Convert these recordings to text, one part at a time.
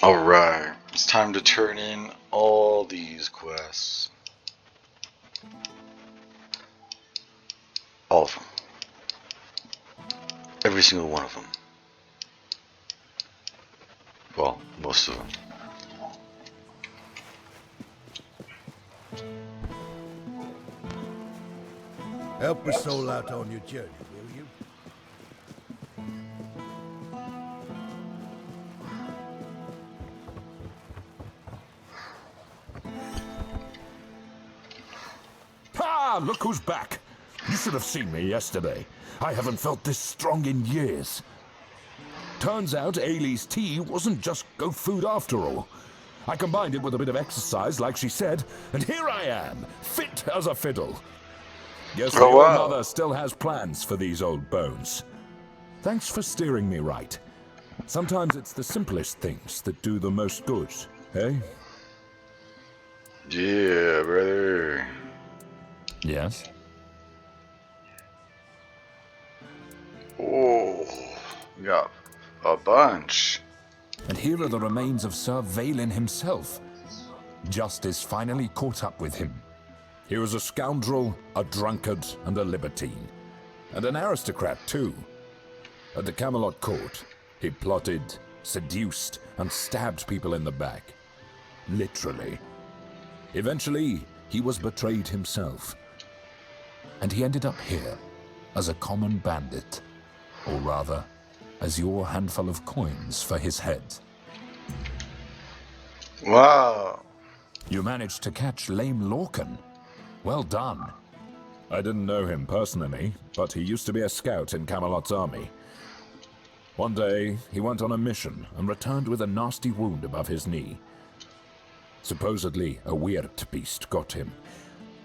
Alright, it's time to turn in all these quests. All of them. Every single one of them. Well, most of them. Help a soul out on your journey, will you? Ah, look who's back. You should have seen me yesterday. I haven't felt this strong in years. Turns out Ailey's tea wasn't just goat food after all. I combined it with a bit of exercise, like she said, and here I am, fit as a fiddle. Guess the old mother still has plans for these old bones. Thanks for steering me right. Sometimes it's the simplest things that do the most good, eh? Yeah, brother. Yes? Oh, we got a bunch. And here are the remains of Sir Valen himself. Justice finally caught up with him. He was a scoundrel, a drunkard, and a libertine. And an aristocrat, too. At the Camelot court, he plotted, seduced, and stabbed people in the back. Literally. Eventually, he was betrayed himself. And he ended up here, as a common bandit. Or rather, as your handful of coins for his head. Wow. You managed to catch lame Lorcan. Well done. I didn't know him personally, but he used to be a scout in Camelot's army. One day, he went on a mission and returned with a nasty wound above his knee. Supposedly, a weird beast got him,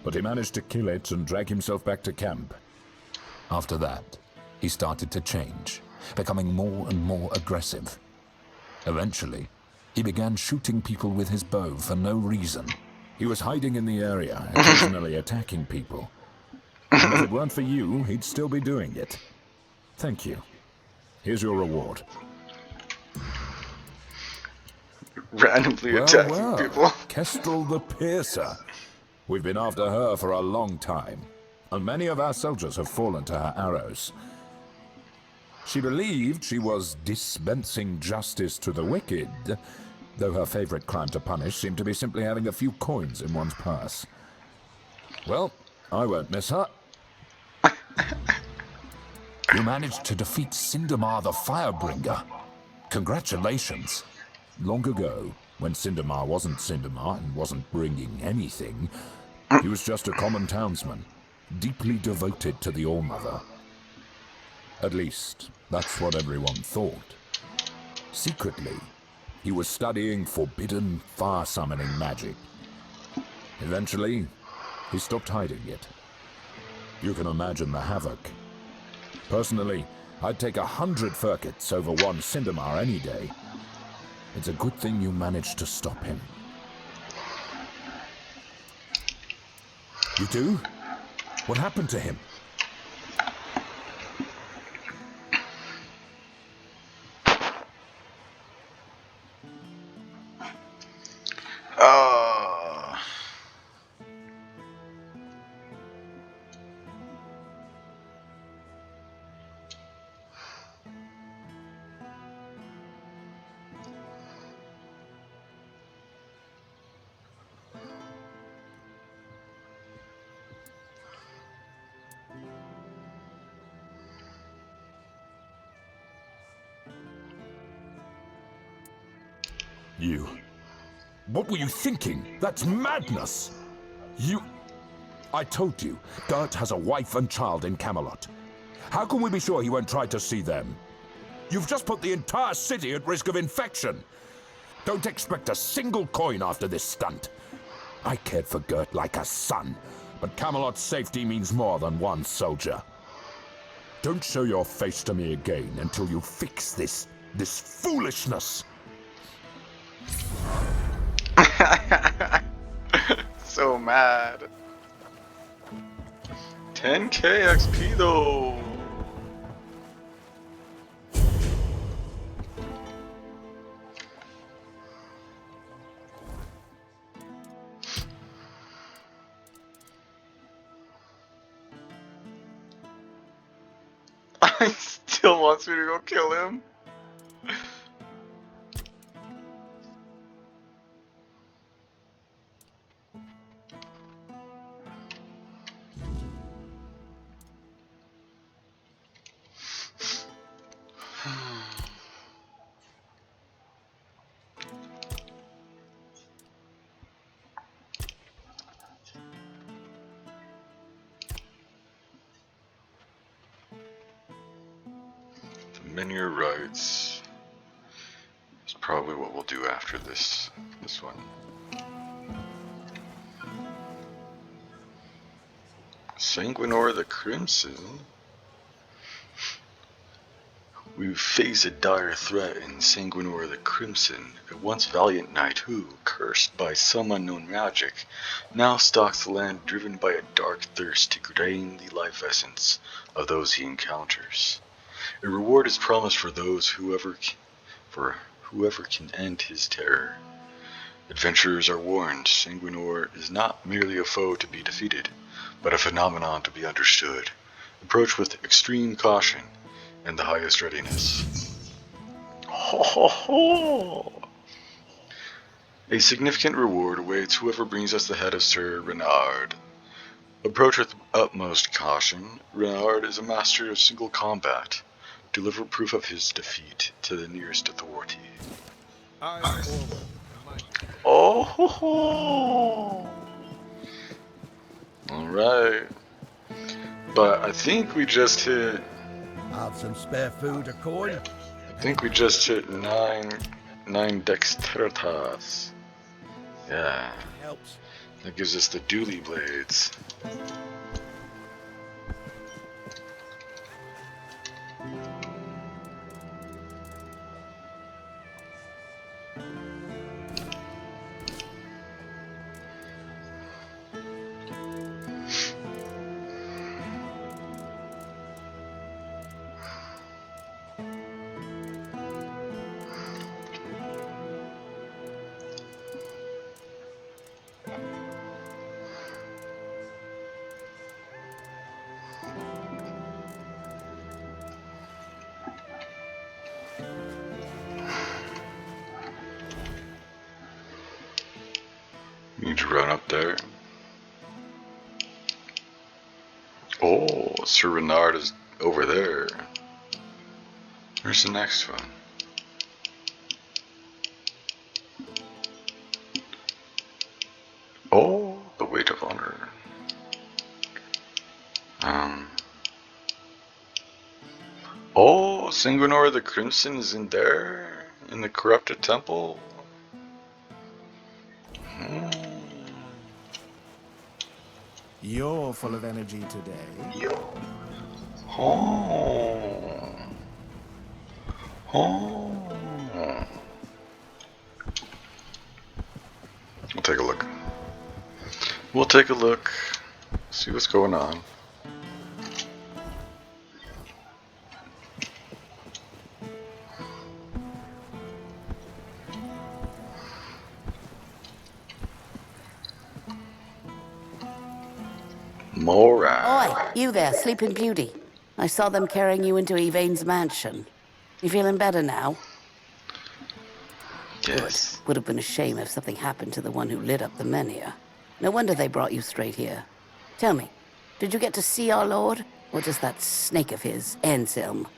but he managed to kill it and drag himself back to camp. After that, he started to change, becoming more and more aggressive. Eventually, he began shooting people with his bow for no reason. He was hiding in the area, occasionally attacking people. And if it weren't for you, he'd still be doing it. Thank you. Here's your reward. Randomly attacking people. Kestrel the Piercer. We've been after her for a long time, and many of our soldiers have fallen to her arrows. She believed she was dispensing justice to the wicked, though her favorite crime to punish seemed to be simply having a few coins in one's purse. Well, I won't miss her. You managed to defeat Cindamar the Firebringer. Congratulations. Long ago, when Cindamar wasn't Cindamar and wasn't bringing anything, he was just a common townsman, deeply devoted to the All-Mother. At least, that's what everyone thought. Secretly, he was studying forbidden fire-summoning magic. Eventually, he stopped hiding it. You can imagine the havoc. Personally, I'd take 100 Furkets over one Cindamar any day. It's a good thing you managed to stop him. You do? What happened to him? You. What were you thinking? That's madness! I told you, Gert has a wife and child in Camelot. How can we be sure he won't try to see them? You've just put the entire city at risk of infection. Don't expect a single coin after this stunt. I cared for Gert like a son, but Camelot's safety means more than one soldier. Don't show your face to me again until you fix this foolishness. So mad. 10k XP though. He still wants me to go kill him. Menu rights is probably what we'll do after this one. Sanguinor the Crimson. We face a dire threat in Sanguinor the Crimson, a once valiant knight who, cursed by some unknown magic, now stalks the land driven by a dark thirst to drain the life essence of those he encounters. A reward is promised for whoever can end his terror. Adventurers are warned, Sanguinor is not merely a foe to be defeated, but a phenomenon to be understood. Approach with extreme caution and the highest readiness. Ho ho ho! A significant reward awaits whoever brings us the head of Sir Renard. Approach with utmost caution. Renard is a master of single combat. Deliver proof of his defeat to the nearest authority. Oh ho ho! Alright. But I think we just hit... Have some spare food or coin? I think we just hit 9 dexteritas. Yeah. Helps. That gives us the dually blades. Need to run up there. Oh, Sir Renard is over there. Where's the next one? Oh, the weight of honor. Oh, Sanguinor the Crimson is in there? In the corrupted temple? You're full of energy today. Oh. Oh. We'll take a look. We'll take a look. See what's going on. Alright. Oi, you there, Sleeping Beauty. I saw them carrying you into Yvain's mansion. You feeling better now? Yes. Would have been a shame if something happened to the one who lit up the Menhir. No wonder they brought you straight here. Tell me, did you get to see our lord? Or just that snake of his, Anselm?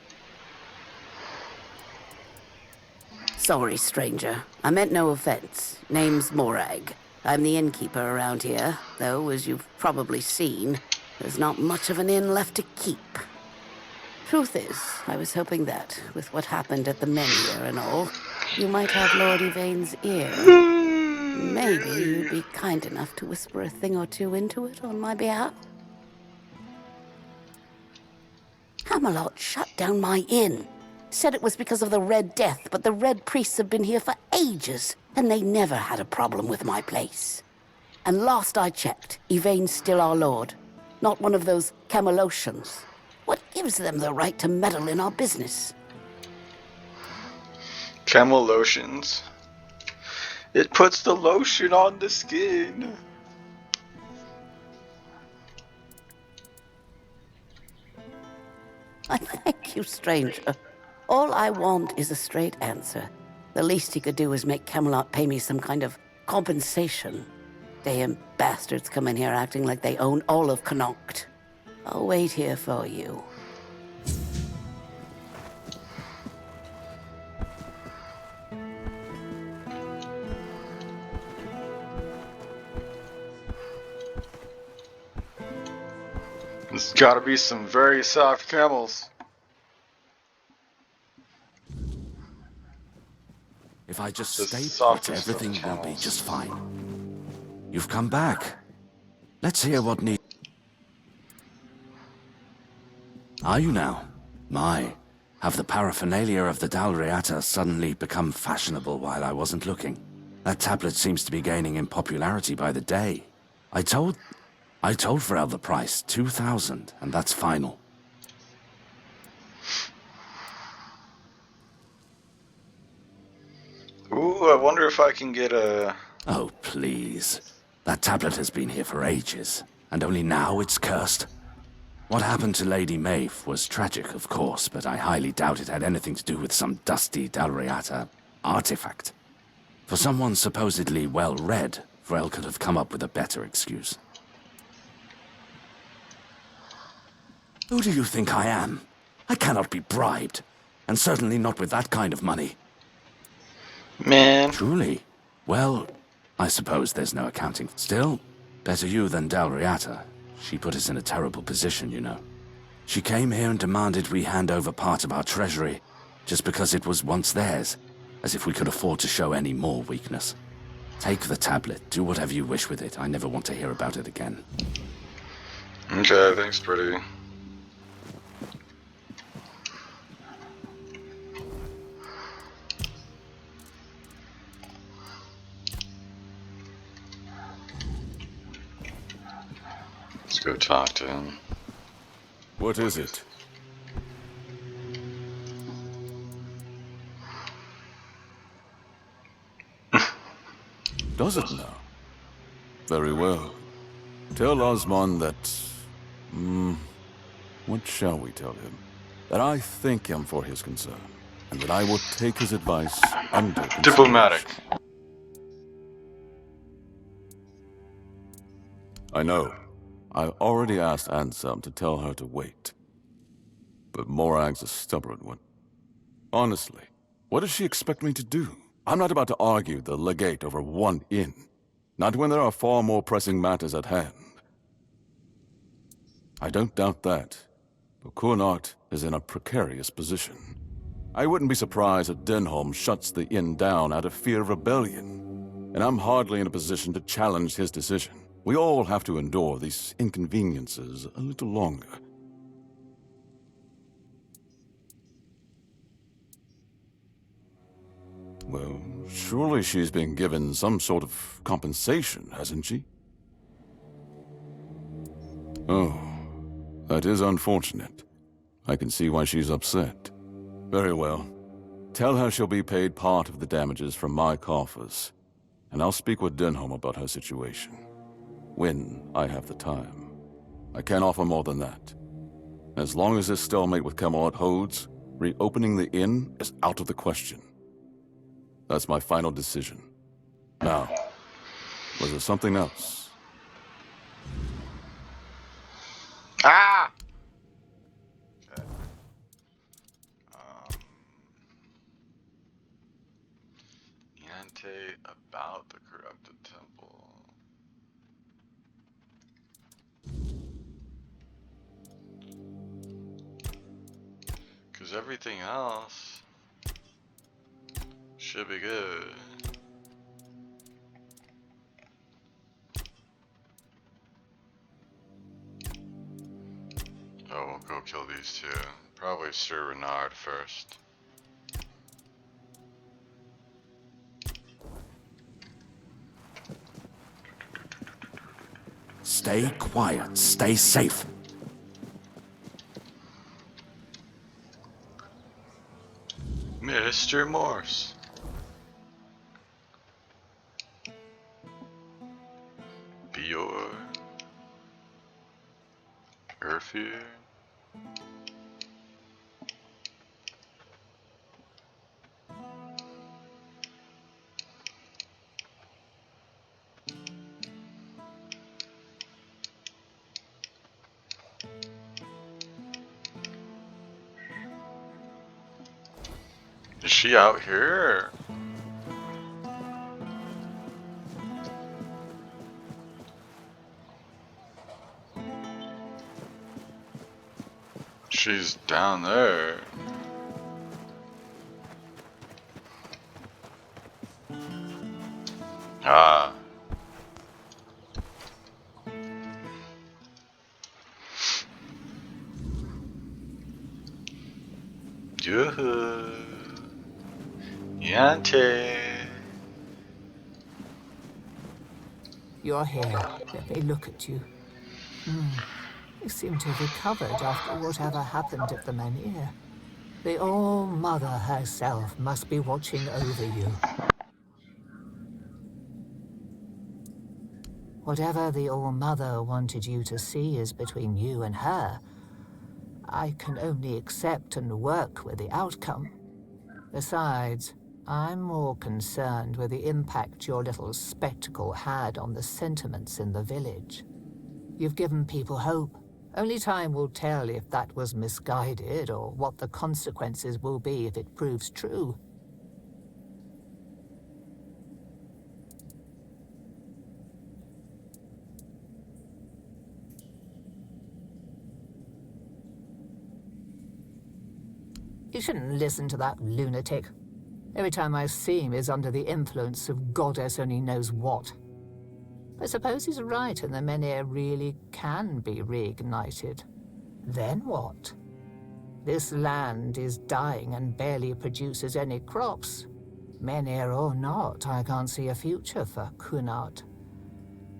Sorry, stranger. I meant no offense. Name's Morag. I'm the innkeeper around here, though, as you've probably seen, there's not much of an inn left to keep. Truth is, I was hoping that, with what happened at the Menhir and all, you might have Lord Yvain's ear. Maybe you'd be kind enough to whisper a thing or two into it on my behalf? Camelot shut down my inn. Said it was because of the Red Death, but the Red Priests have been here for ages, and they never had a problem with my place. And last I checked, Yvain's still our lord, not one of those Camelocians. What gives them the right to meddle in our business? Camel lotions. It puts the lotion on the skin. I thank you, stranger. All I want is a straight answer. The least he could do is make Camelot pay me some kind of compensation. Damn bastards come in here acting like they own all of Cuanacht. I'll wait here for you. There's gotta be some very soft camels. If I just The stay put, softest of everything will be camels. just fine. You've come back. Let's hear what needs. Are you now? My, have the paraphernalia of the Dalriata suddenly become fashionable while I wasn't looking? That tablet seems to be gaining in popularity by the day. I told Varel the price, 2,000, and that's final. Ooh, I wonder if I can get a... Oh, please. That tablet has been here for ages, and only now it's cursed. What happened to Lady Maeve was tragic, of course, but I highly doubt it had anything to do with some dusty Dalriata artifact. For someone supposedly well-read, Vrel could have come up with a better excuse. Who do you think I am? I cannot be bribed, and certainly not with that kind of money. Man. Truly? Well, I suppose there's no accounting. Still, better you than Dalriata. She put us in a terrible position, you know. She came here and demanded we hand over part of our treasury, just because it was once theirs, as if we could afford to show any more weakness. Take the tablet, do whatever you wish with it. I never want to hear about it again. Okay, thanks, pretty. Let's go talk to him. What is it? Does it now? Very well. Tell Osmond that... what shall we tell him? That I thank him for his concern, and that I will take his advice under consideration. Diplomatic. I know. I already asked Anselm to tell her to wait. But Morag's a stubborn one. Honestly, what does she expect me to do? I'm not about to argue the legate over one inn. Not when there are far more pressing matters at hand. I don't doubt that. But Cuanacht is in a precarious position. I wouldn't be surprised if Denholm shuts the inn down out of fear of rebellion. And I'm hardly in a position to challenge his decision. We all have to endure these inconveniences a little longer. Well, surely she's been given some sort of compensation, hasn't she? Oh, that is unfortunate. I can see why she's upset. Very well. Tell her she'll be paid part of the damages from my coffers, and I'll speak with Denholm about her situation. When I have the time. I can't offer more than that. As long as this stalemate with Camelot holds, reopening the inn is out of the question. That's my final decision. Now, was there something else? Ah! Okay. Niente about the corrupted temple. Because everything else should be good. Oh, we'll go kill these two. Probably Sir Renard first. Stay quiet, stay safe. Mr. Morse. Bior. Urfir. Is she out here? She's down there. Ah. Yoo-hoo. Yante. You're here. Let me look at you. You seem to have recovered after whatever happened at the Menhir. The All-Mother herself must be watching over you. Whatever the All-Mother wanted you to see is between you and her. I can only accept and work with the outcome. Besides, I'm more concerned with the impact your little spectacle had on the sentiments in the village. You've given people hope. Only time will tell if that was misguided or what the consequences will be if it proves true. You shouldn't listen to that lunatic. Every time I see him, he's under the influence of goddess only knows what. I suppose he's right and the Menhir really can be reignited. Then what? This land is dying and barely produces any crops. Menhir or not, I can't see a future for Cuanacht.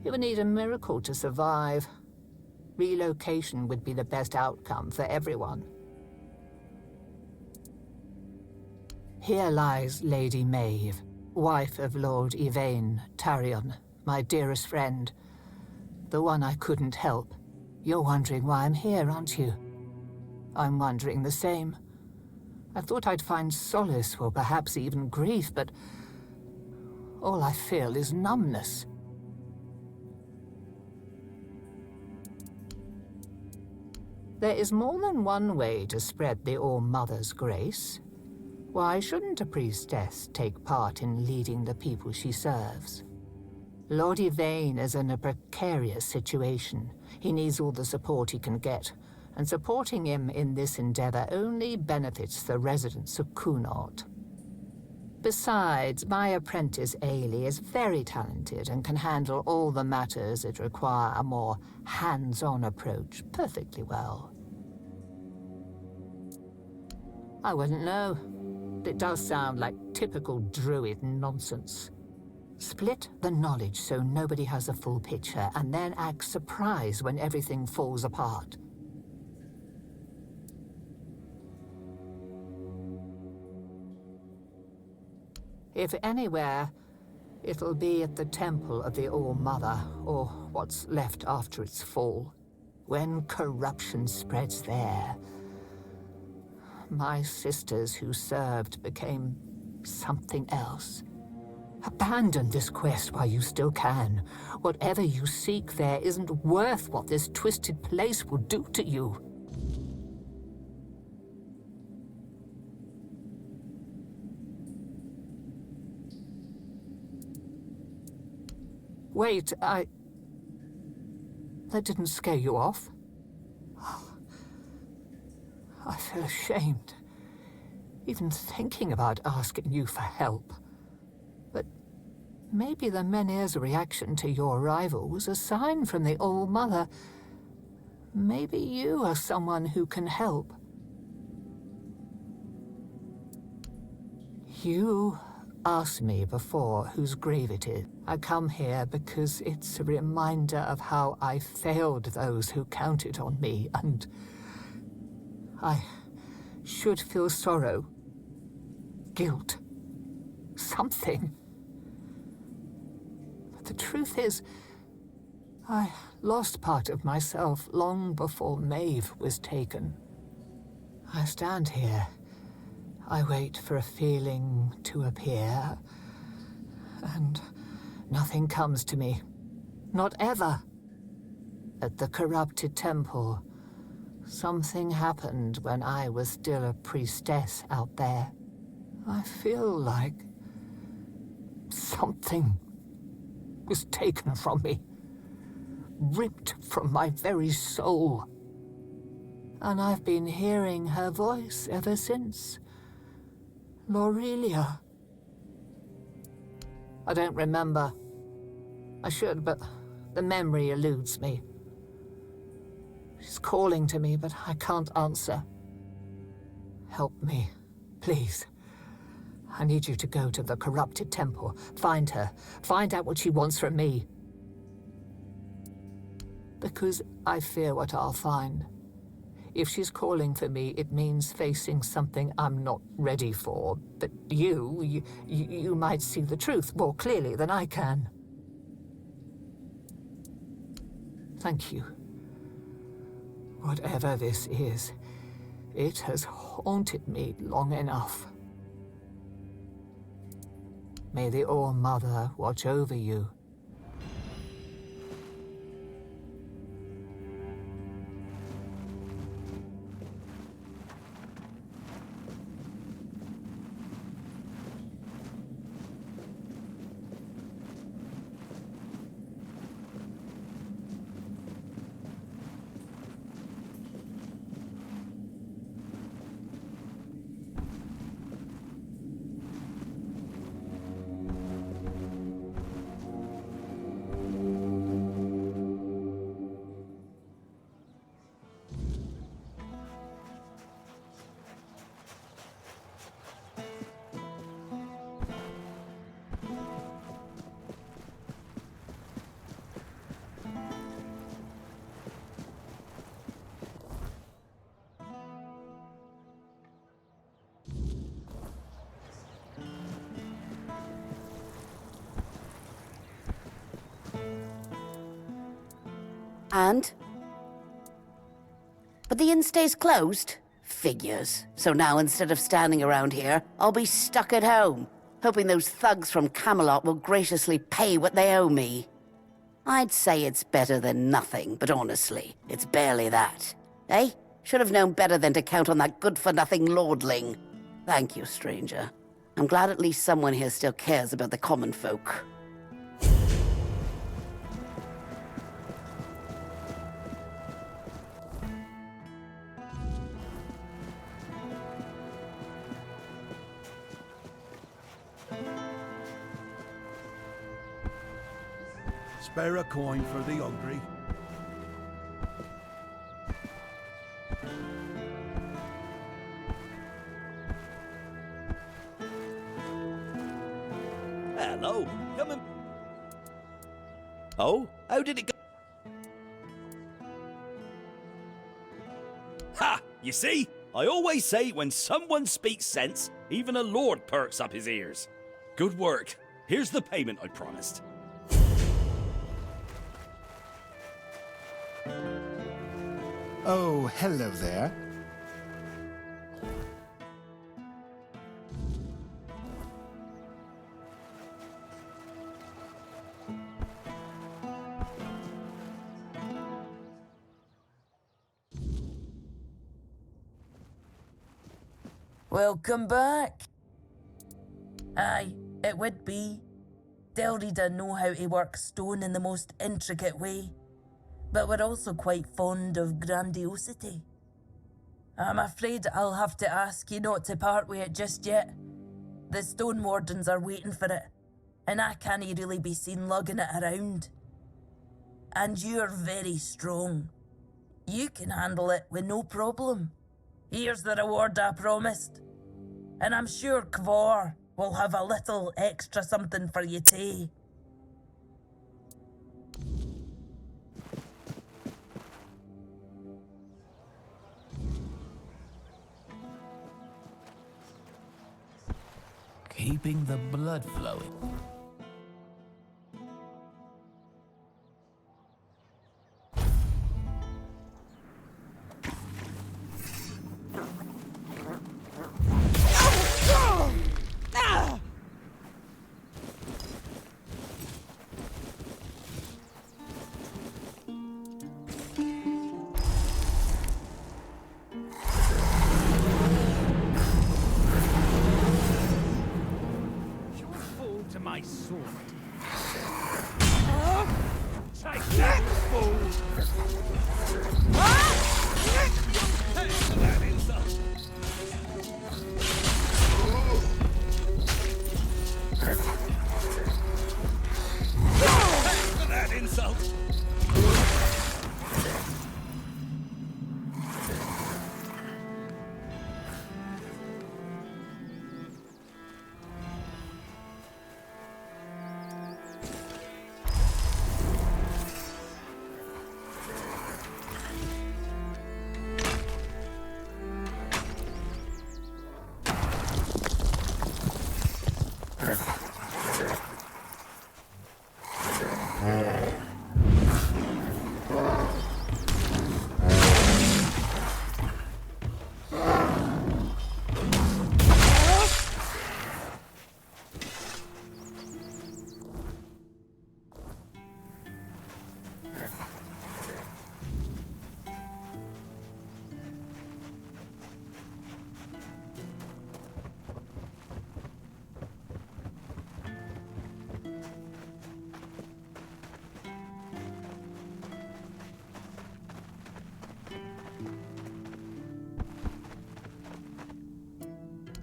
It would need a miracle to survive. Relocation would be the best outcome for everyone. Here lies Lady Maeve, wife of Lord Yvain Tarion, my dearest friend. The one I couldn't help. You're wondering why I'm here, aren't you? I'm wondering the same. I thought I'd find solace or perhaps even grief, but all I feel is numbness. There is more than one way to spread the All-Mother's grace. Why shouldn't a priestess take part in leading the people she serves? Lord Yvain is in a precarious situation. He needs all the support he can get, and supporting him in this endeavor only benefits the residents of Cuanacht. Besides, my apprentice Ailey is very talented and can handle all the matters that require a more hands-on approach perfectly well. I wouldn't know. It does sound like typical druid nonsense. Split the knowledge so nobody has a full picture, and then act surprised when everything falls apart. If anywhere, it'll be at the temple of the All-Mother, or what's left after its fall. When corruption spreads there, my sisters who served became something else. Abandon this quest while you still can. Whatever you seek there isn't worth what this twisted place will do to you. Wait, that didn't scare you off? I feel ashamed, even thinking about asking you for help. But maybe the Menhir's reaction to your arrival was a sign from the All-Mother. Maybe you are someone who can help. You asked me before whose grave it is. I come here because it's a reminder of how I failed those who counted on me, and I should feel sorrow, guilt, something. But the truth is, I lost part of myself long before Maeve was taken. I stand here. I wait for a feeling to appear, and nothing comes to me. Not ever. At the corrupted temple, something happened when I was still a priestess out there. I feel like something was taken from me, ripped from my very soul. And I've been hearing her voice ever since. Lorelia. I don't remember. I should, but the memory eludes me. She's calling to me, but I can't answer. Help me, please. I need you to go to the corrupted temple. Find her. Find out what she wants from me. Because I fear what I'll find. If she's calling for me, it means facing something I'm not ready for. But you might see the truth more clearly than I can. Thank you. Whatever this is, it has haunted me long enough. May the All-Mother watch over you. And? But the inn stays closed? Figures. So now instead of standing around here, I'll be stuck at home, hoping those thugs from Camelot will graciously pay what they owe me. I'd say it's better than nothing, but honestly, it's barely that. Eh? Should have known better than to count on that good-for-nothing lordling. Thank you, stranger. I'm glad at least someone here still cares about the common folk. Spare a coin for the hungry. Hello, come and... Oh, how did it go? Ha! You see? I always say when someone speaks sense, even a lord perks up his ears. Good work. Here's the payment I promised. Oh, hello there. Welcome back. Aye, it would be. Delrida know how to work stone in the most intricate way, but we're also quite fond of grandiosity. I'm afraid I'll have to ask you not to part with it just yet. The stone wardens are waiting for it, and I can't really be seen lugging it around. And you're very strong. You can handle it with no problem. Here's the reward I promised. And I'm sure Kvor will have a little extra something for you too. Keeping the blood flowing. sword. Take that, fool! Thanks for that insult. Thanks for that insult.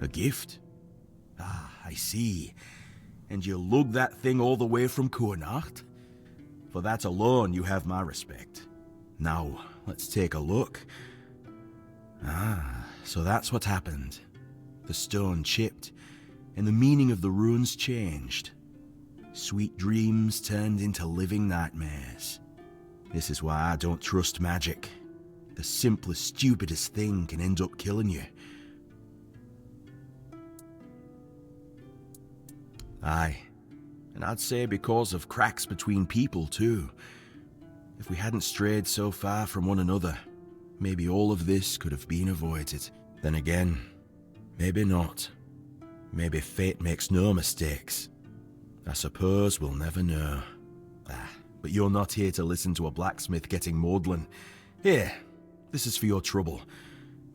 A gift? Ah, I see. And you lug that thing all the way from Cuanacht? For that alone, you have my respect. Now, let's take a look. Ah, so that's what happened. The stone chipped, and the meaning of the runes changed. Sweet dreams turned into living nightmares. This is why I don't trust magic. The simplest, stupidest thing can end up killing you. Aye, and I'd say because of cracks between people too. If we hadn't strayed so far from one another, maybe all of this could have been avoided. Then again, maybe not. Maybe fate makes no mistakes. I suppose we'll never know. But you're not here to listen to a blacksmith getting maudlin. Here, this is for your trouble.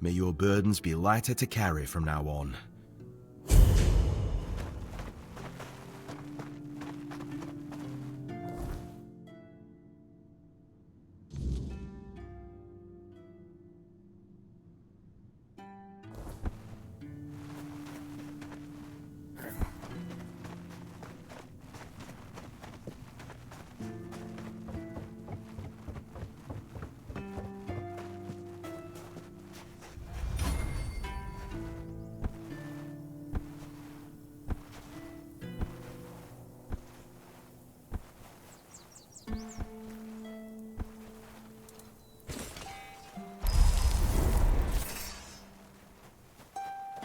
May your burdens be lighter to carry from now on.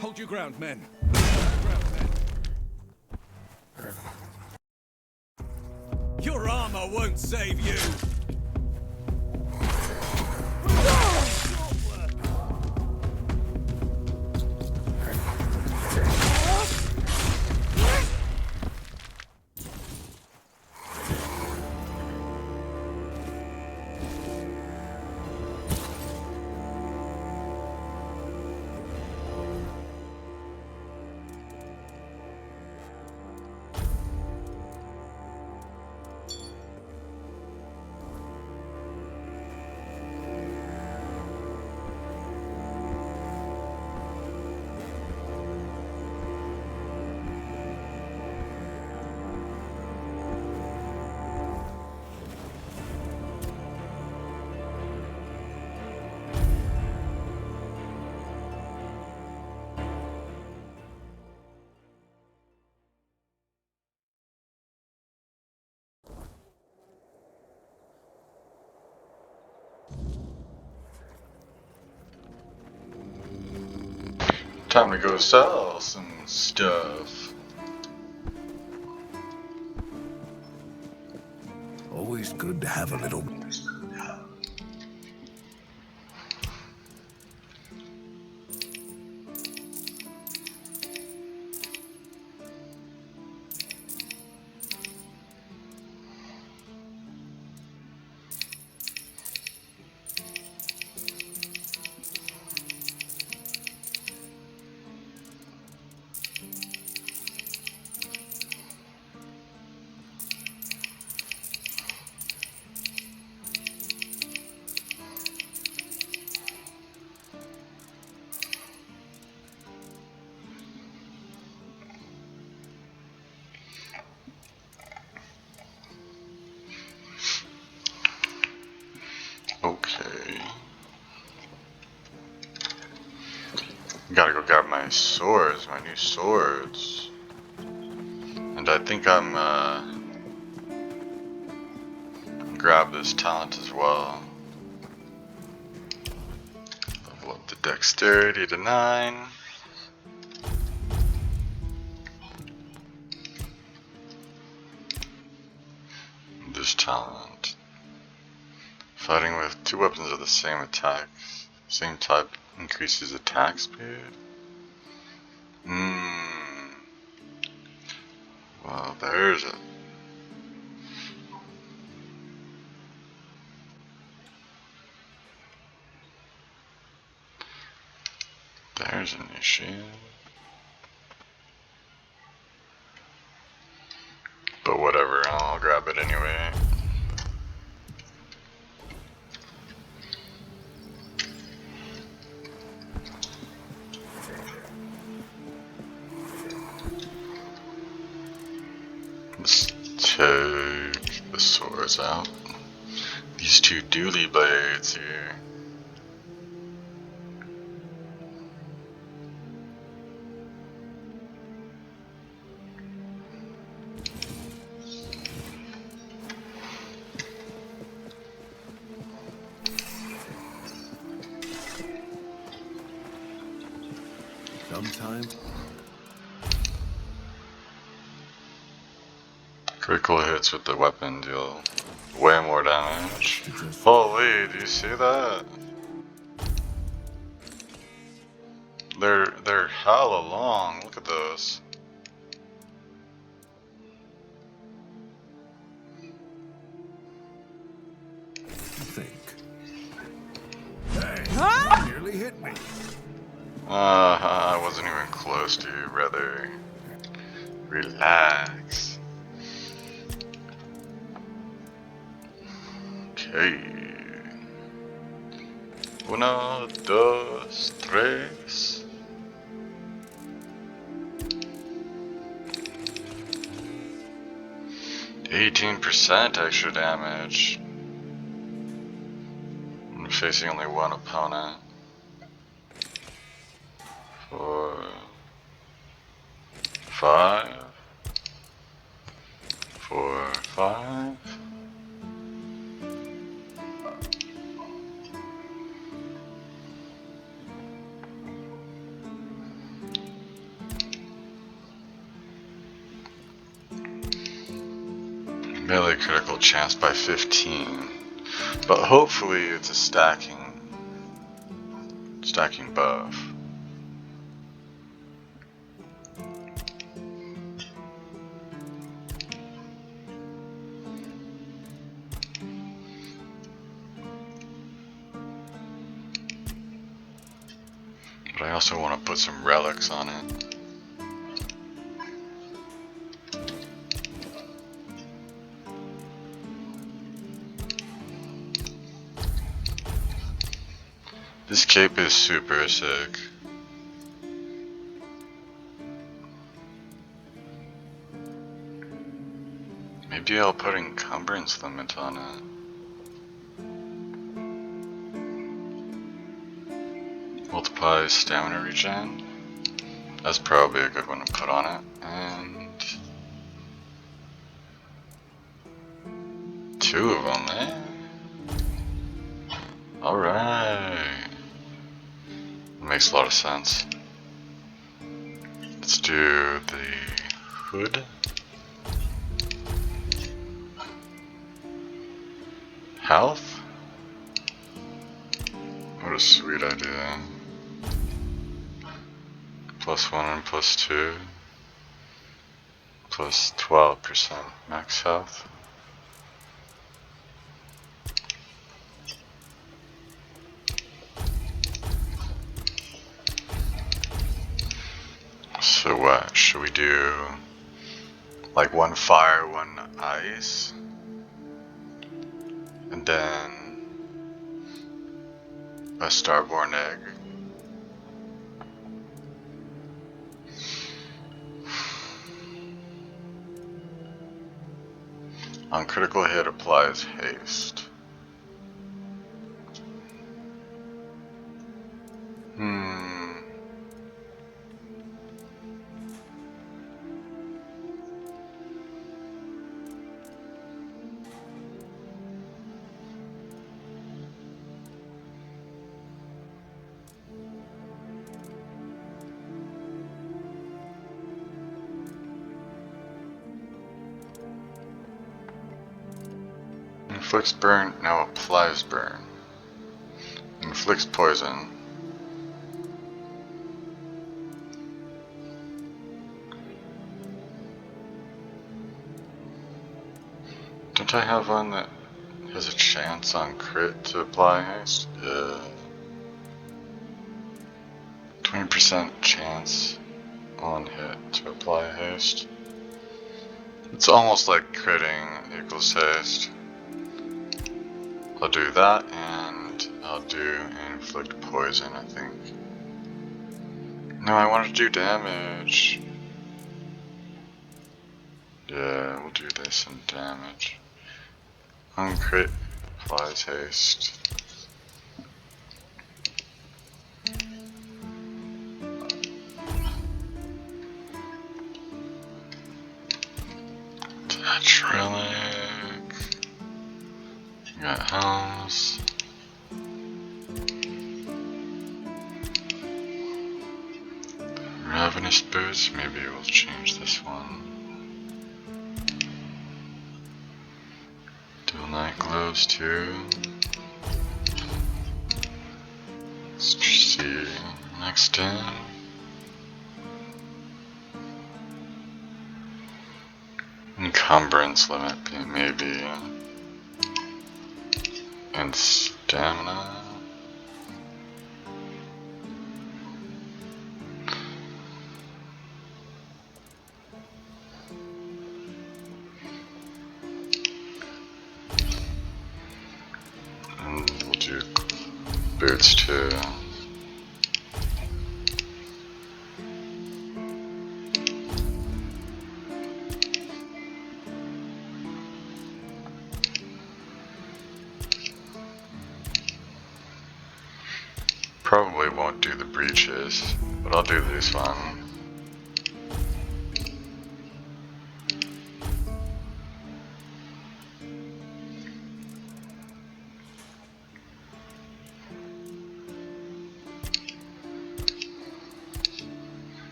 Hold your ground, men. Your armor won't save you. Time to go sell some stuff. Always good to have a little... Okay. Gotta go grab my swords, my new swords. And I think I'm grab this talent as well. Level up the dexterity to 9. This talent. Fighting with 2 weapons of the same attack, same type, increases attack speed. Well, there's it. There's an issue. But whatever, I'll grab it anyway. Let's take the swords out. These 2 dually blades here. Sometimes. Critical hits with the weapon deal way more damage. Holy, do you see that? They're hella long. Look at those. Think. Hey, you nearly hit me. I wasn't even close to you, brother. Relax. Okay. 1, 2, 3. %, extra damage. I'm facing only 1 opponent. 4, 5. 4, 5. Melee critical chance by 15, but hopefully it's a stacking buff. But I also want to put some relics on it. This cape is super sick. Maybe I'll put encumbrance limit on it. Multiply stamina regen. That's probably a good one to put on it. And 2 of them, eh? Alright. Makes a lot of sense. Let's do the hood. Health? What a sweet idea. +1 and +2. Plus 12% max health. So what, should we do like 1 fire, 1 ice? And then a starborn egg. On critical hit applies haste. Inflicts burn, now applies burn. Inflicts poison. Don't I have one that has a chance on crit to apply haste? 20% chance on hit to apply haste. It's almost like critting equals haste. I'll do that, and I'll do inflict poison, I think. No, I want to do damage. Yeah, we'll do this and damage. On crit applies haste. Touch relic. You got helms. Ravenous boots. Maybe we'll change this one. Dual night gloves too. Let's see. Next in. Encumbrance limit, maybe. And stamina. And we'll do boots too. Probably won't do the breeches, but I'll do this one.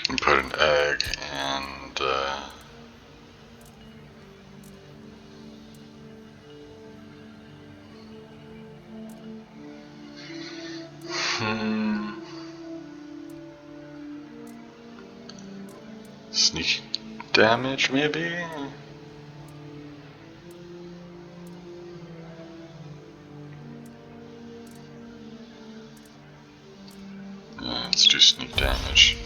And put an egg and sneak damage maybe? Yeah, let's do sneak damage.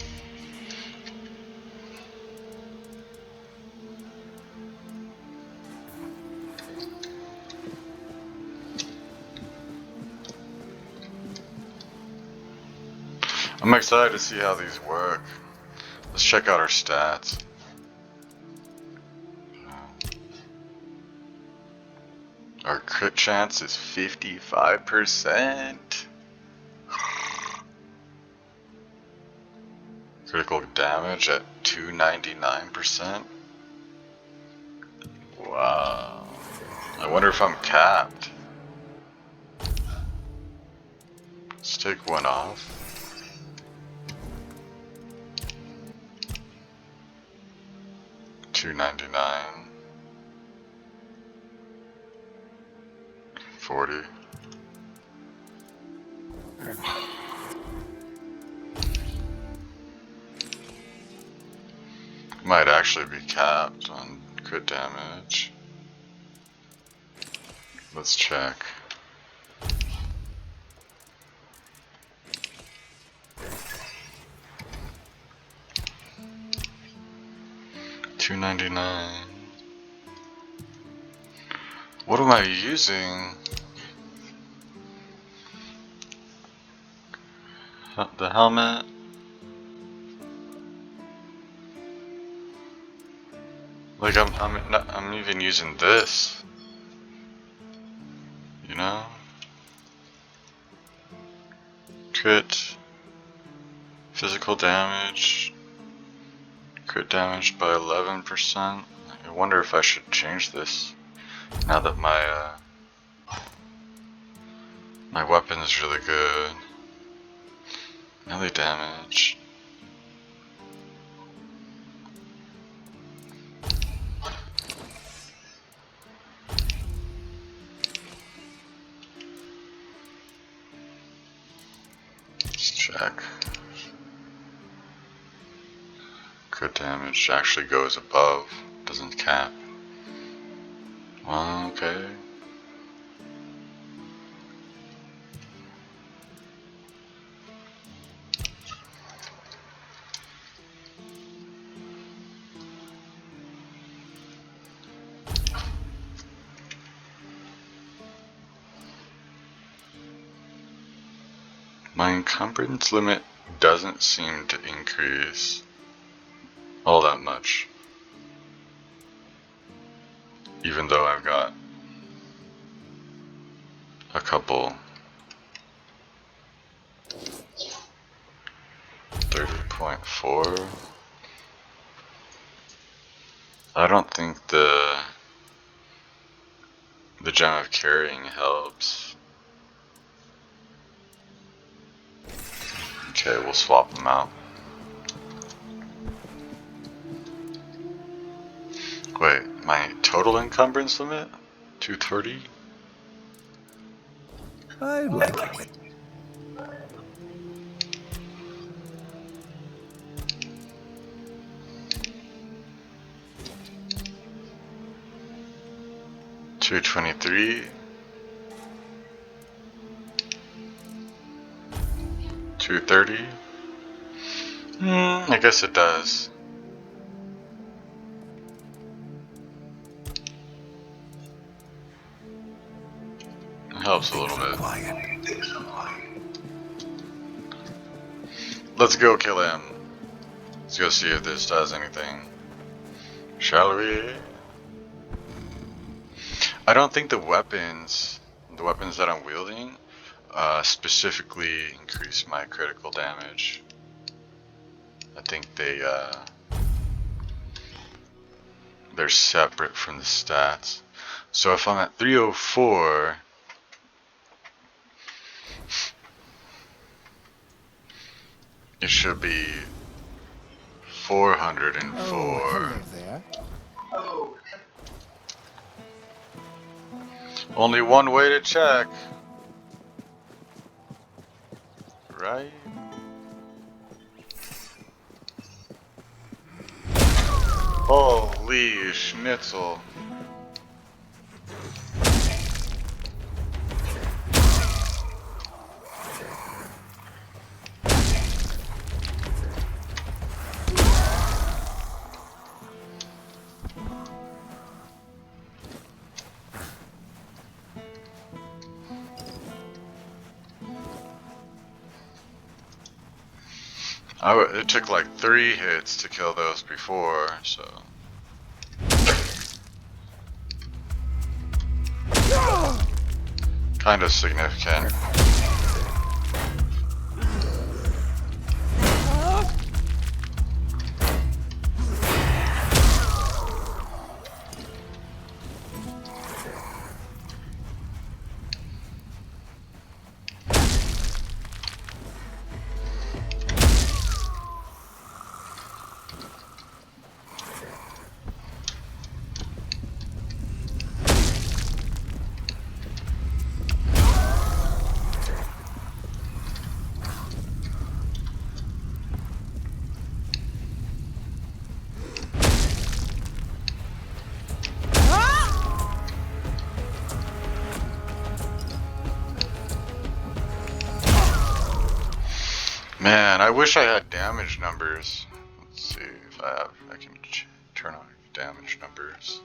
I'm excited to see how these work. Let's check out our stats. Our crit chance is 55%. Critical damage at 299%. Wow. I wonder if I'm capped. Let's take one off. $2.99. 40. Might actually be capped on crit damage. Let's check. $2.99. What am I using? The helmet? Like I'm even using this. You know? Crit. Physical damage. Crit damage by 11%. wonder if I should change this now that my my weapon is really good. Melee damage. Let's check. Good damage actually goes above, doesn't cap. Okay. My encumbrance limit doesn't seem to increase all that much, even though I've got a couple 30.4. I don't think the gem of carrying helps. Okay, we'll swap them out. Wait, my total encumbrance limit? 230? I like it when... $223. 230. I guess it does. It helps a little bit. Let's go kill him. Let's go see if this does anything. Shall we? I don't think the weapons that I'm wielding, specifically increase my critical damage. I think they're separate from the stats. So if I'm at 304, it should be 404. Oh, hello there. Only one way to check, right? Holy schnitzel. It took like 3 hits to kill those before, so... kind of significant. Man, I wish I had damage numbers. Let's see if I can turn on damage numbers.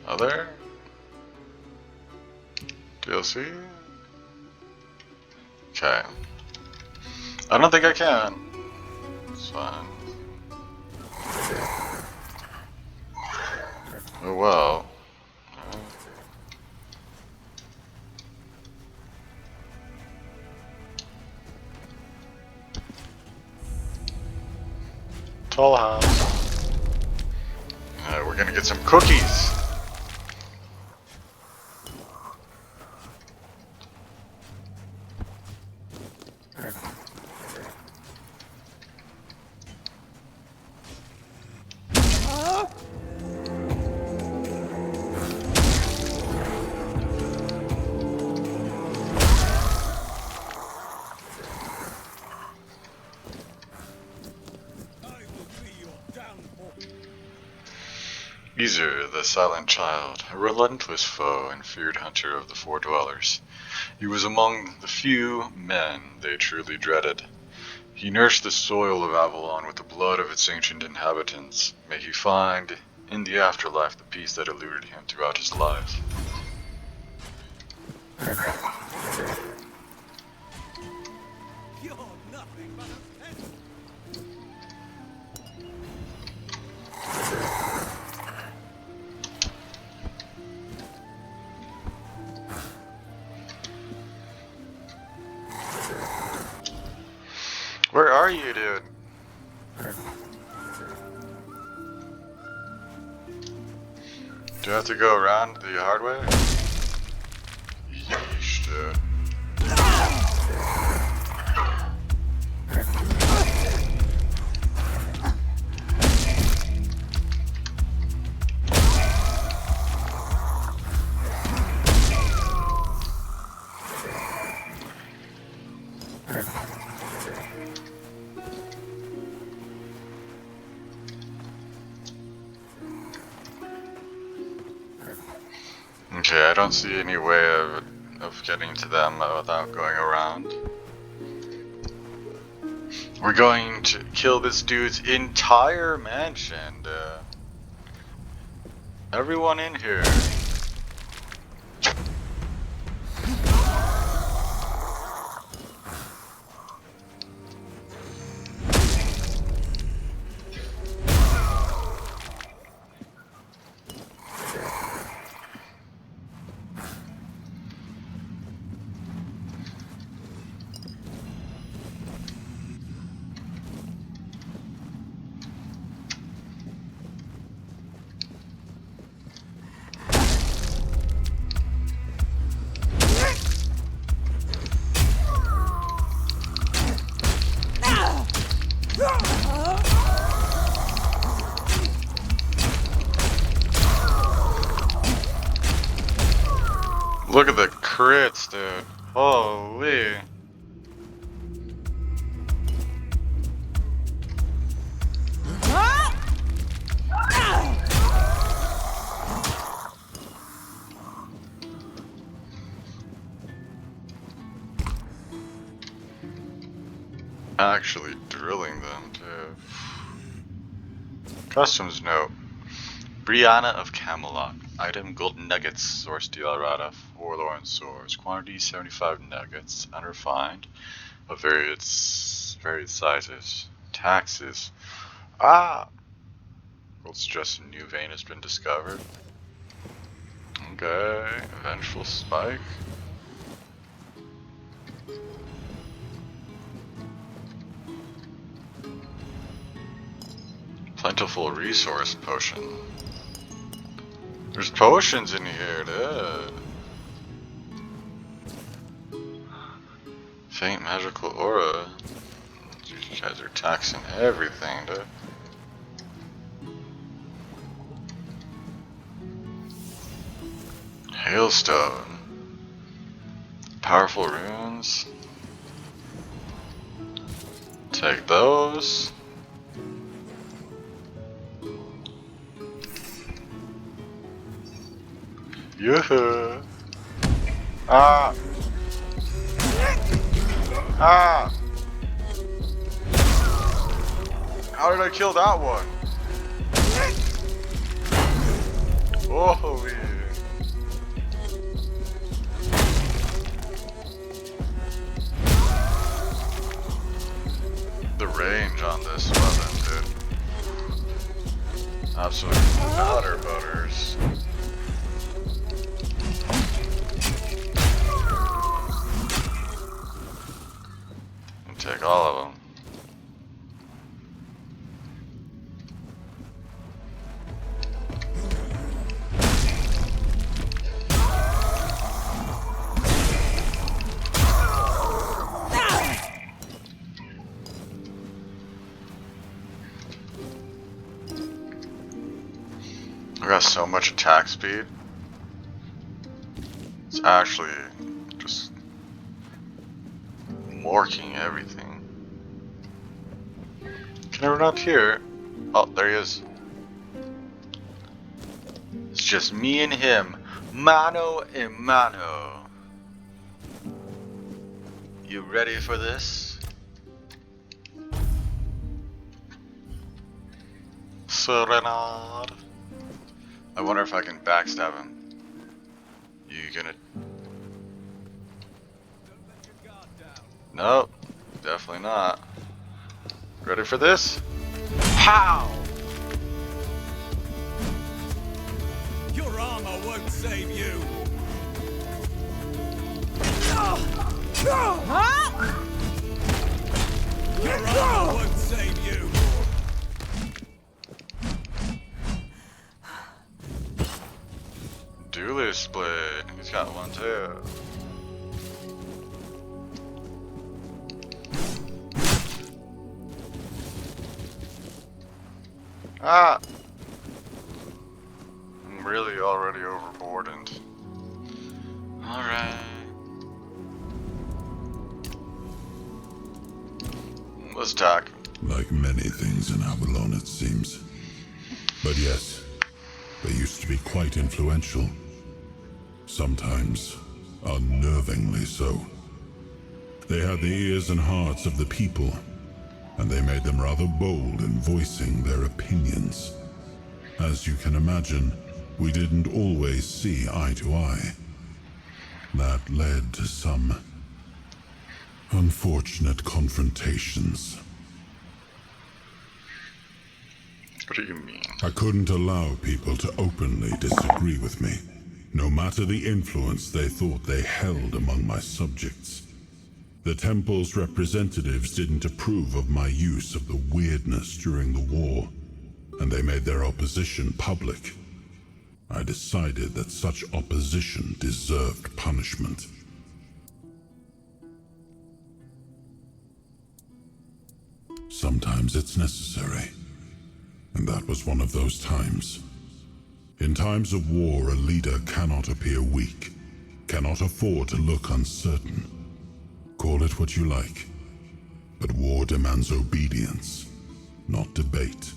Other DLC. Okay. I don't think I can. It's fine. Oh well. Tall house. We're gonna get some cookies. Ezer, the Silent Child, a relentless foe and feared hunter of the Four Dwellers. He was among the few men they truly dreaded. He nursed the soil of Avalon with the blood of its ancient inhabitants. May he find, in the afterlife, the peace that eluded him throughout his life. Where are you, dude? Do I have to go around the hard way? Yeesh, dude. Okay, I don't see any way of getting to them without going around. We're going to kill this dude's entire mansion, everyone in here. Look at the crits, dude. Holy. Actually drilling them, too. Customs note. Brianna of Camelot. Item golden nuggets, source Dialrata, forlorn source. Quantity 75 nuggets, unrefined, of various sizes. Taxes. Ah! World's just a new vein has been discovered. Okay, vengeful spike. Plentiful resource potion. There's potions in here, dude. Faint magical aura. You guys are taxing everything, dude. Hailstone. Powerful runes. Take those. Yeah. Ah. Ah. How did I kill that one? Holy. The range on this weapon, dude. Absolute butter butters. I'll take all of them. I got so much attack speed. It's actually just morking everything. Can I run up here? Oh, there he is. It's just me and him, mano a mano. You ready for this? Serenade. I wonder if I can backstab him. You gonna... Nope, definitely not. Ready for this? How? Your armor won't save you. Your armor won't save you. Duelist split. He's got one too. Ah! I'm really already overboarded. Alright. Let's talk. Like many things in Avalon, it seems. But yes, they used to be quite influential. Sometimes unnervingly so. They had the ears and hearts of the people, and they made them rather bold in voicing their opinions. As you can imagine, we didn't always see eye to eye. That led to some unfortunate confrontations. What do you mean? I couldn't allow people to openly disagree with me, no matter the influence they thought they held among my subjects. The temple's representatives didn't approve of my use of the weirdness during the war, and they made their opposition public. I decided that such opposition deserved punishment. Sometimes it's necessary, and that was one of those times. In times of war, a leader cannot appear weak, cannot afford to look uncertain. Call it what you like, but war demands obedience, not debate.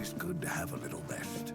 Always good to have a little rest.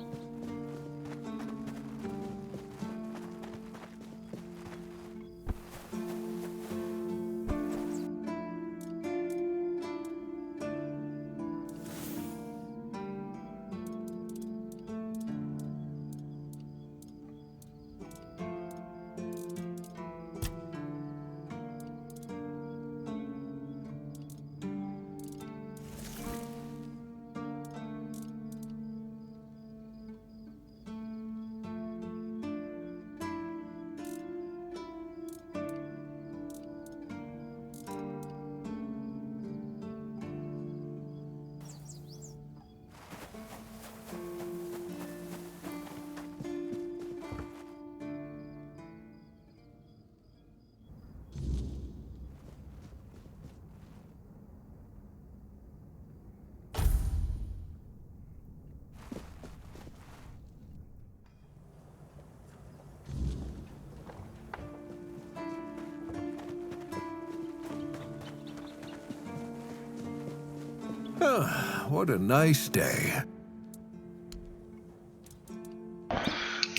What a nice day.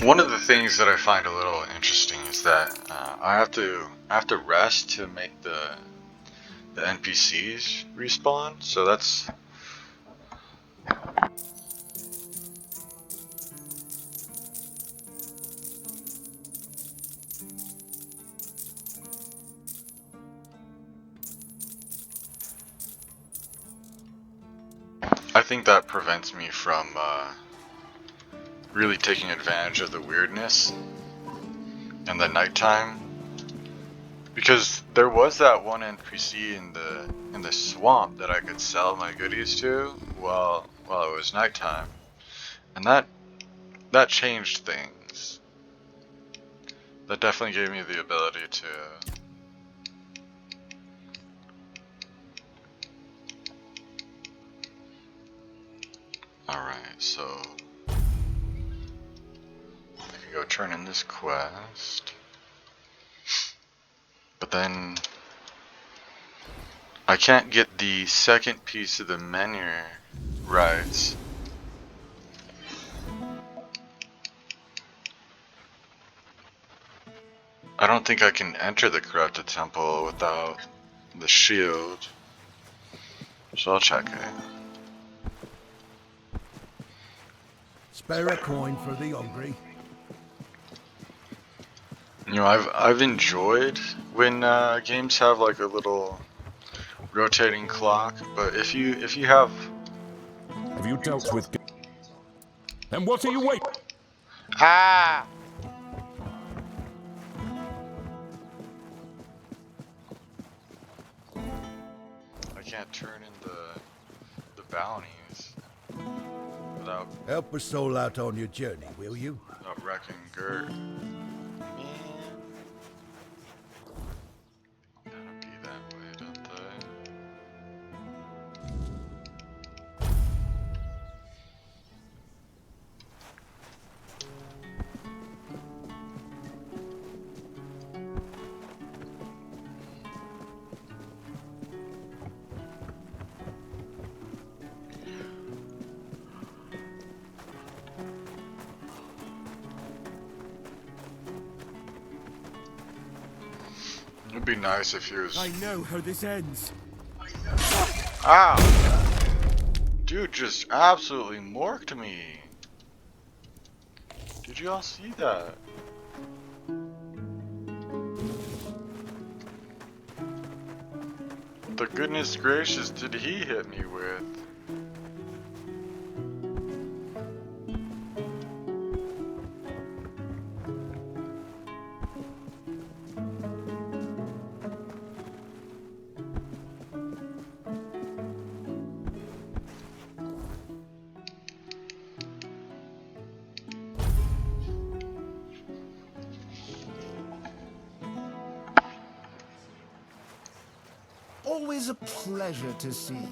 One of the things that I find a little interesting is that I have to rest to make the NPCs respawn. So that's I think that prevents me from really taking advantage of the weirdness and the nighttime, because there was that one NPC in the swamp that I could sell my goodies to while it was nighttime, and that changed things. That definitely gave me the ability to alright, so I can go turn in this quest, but then I can't get the second piece of the menu right. I don't think I can enter the corrupted temple without the shield, so I'll check it. Spare a coin for the hungry. You know, I've enjoyed when games have like a little rotating clock, but if you have you dealt with? Then what are you waiting? ah. I can't turn in the bounties without Help a soul out on your journey, will you? wrecking Gert. Gotta be that way, don't they? It'd be nice if he was. I know how this ends. Ow! Dude just absolutely morked me. Did you all see that? The goodness gracious did he hit me with? Always a pleasure to see you.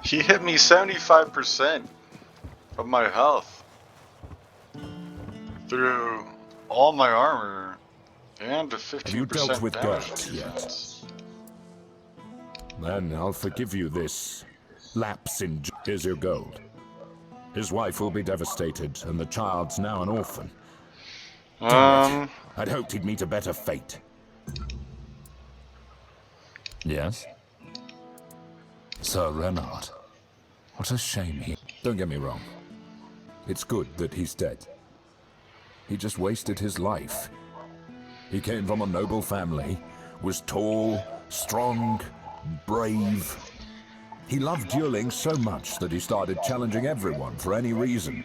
He hit me 75% of my health through all my armor And a Have you 15% dealt with damage Gert defense. yet? Then I'll forgive you this lapse in... Here's your gold. His wife will be devastated, and the child's now an orphan. Damn it. I'd hoped he'd meet a better fate. Yes? Sir Renard. What a shame he... Don't get me wrong. It's good that he's dead. He just wasted his life. He came from a noble family, was tall, strong, brave. He loved dueling so much that he started challenging everyone for any reason,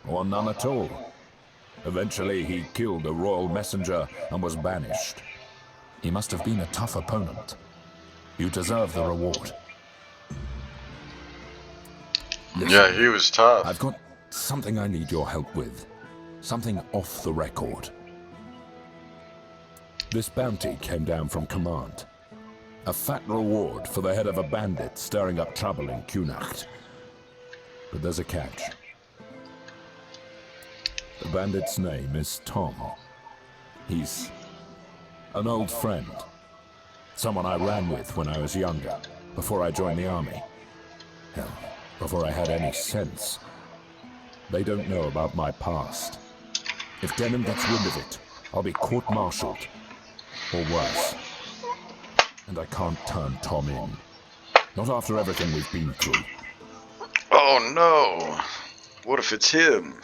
or none at all. Eventually, he killed a royal messenger and was banished. He must have been a tough opponent. You deserve the reward. Listen, Yeah, he was tough. I've got something I need your help with. Something off the record. This bounty came down from command. A fat reward for the head of a bandit stirring up trouble in Cuanacht. But there's a catch. The bandit's name is Tom. He's an old friend. Someone I ran with when I was younger, before I joined the army. Hell, before I had any sense. They don't know about my past. If Denham gets wind of it, I'll be court-martialed. Or worse. And I can't turn Tom in. Not after everything we've been through. Oh no! What if it's him?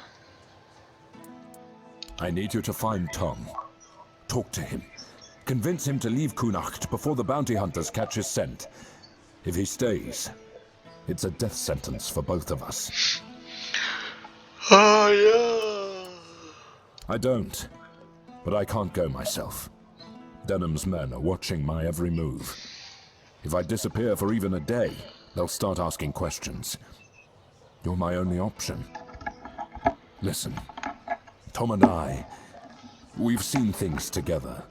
I need you to find Tom. Talk to him. Convince him to leave Cuanacht before the bounty hunters catch his scent. If he stays, it's a death sentence for both of us. Oh yeah! I don't. But I can't go myself. Denham's men are watching my every move. If I disappear for even a day, they'll start asking questions. You're my only option. Listen, Tom and I, we've seen things together.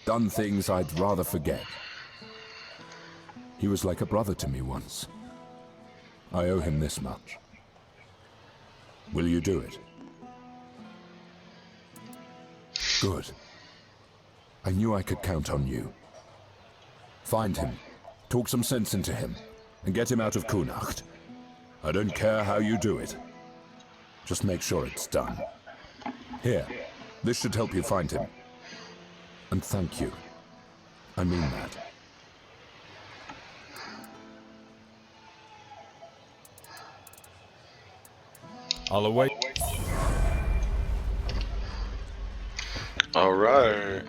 Done things I'd rather forget. He was like a brother to me once. I owe him this much. Will you do it? Good. I knew I could count on you. Find him, talk some sense into him, and get him out of Cuanacht. I don't care how you do it. Just make sure it's done. Here, this should help you find him. And thank you. I mean that. I'll await. Alright.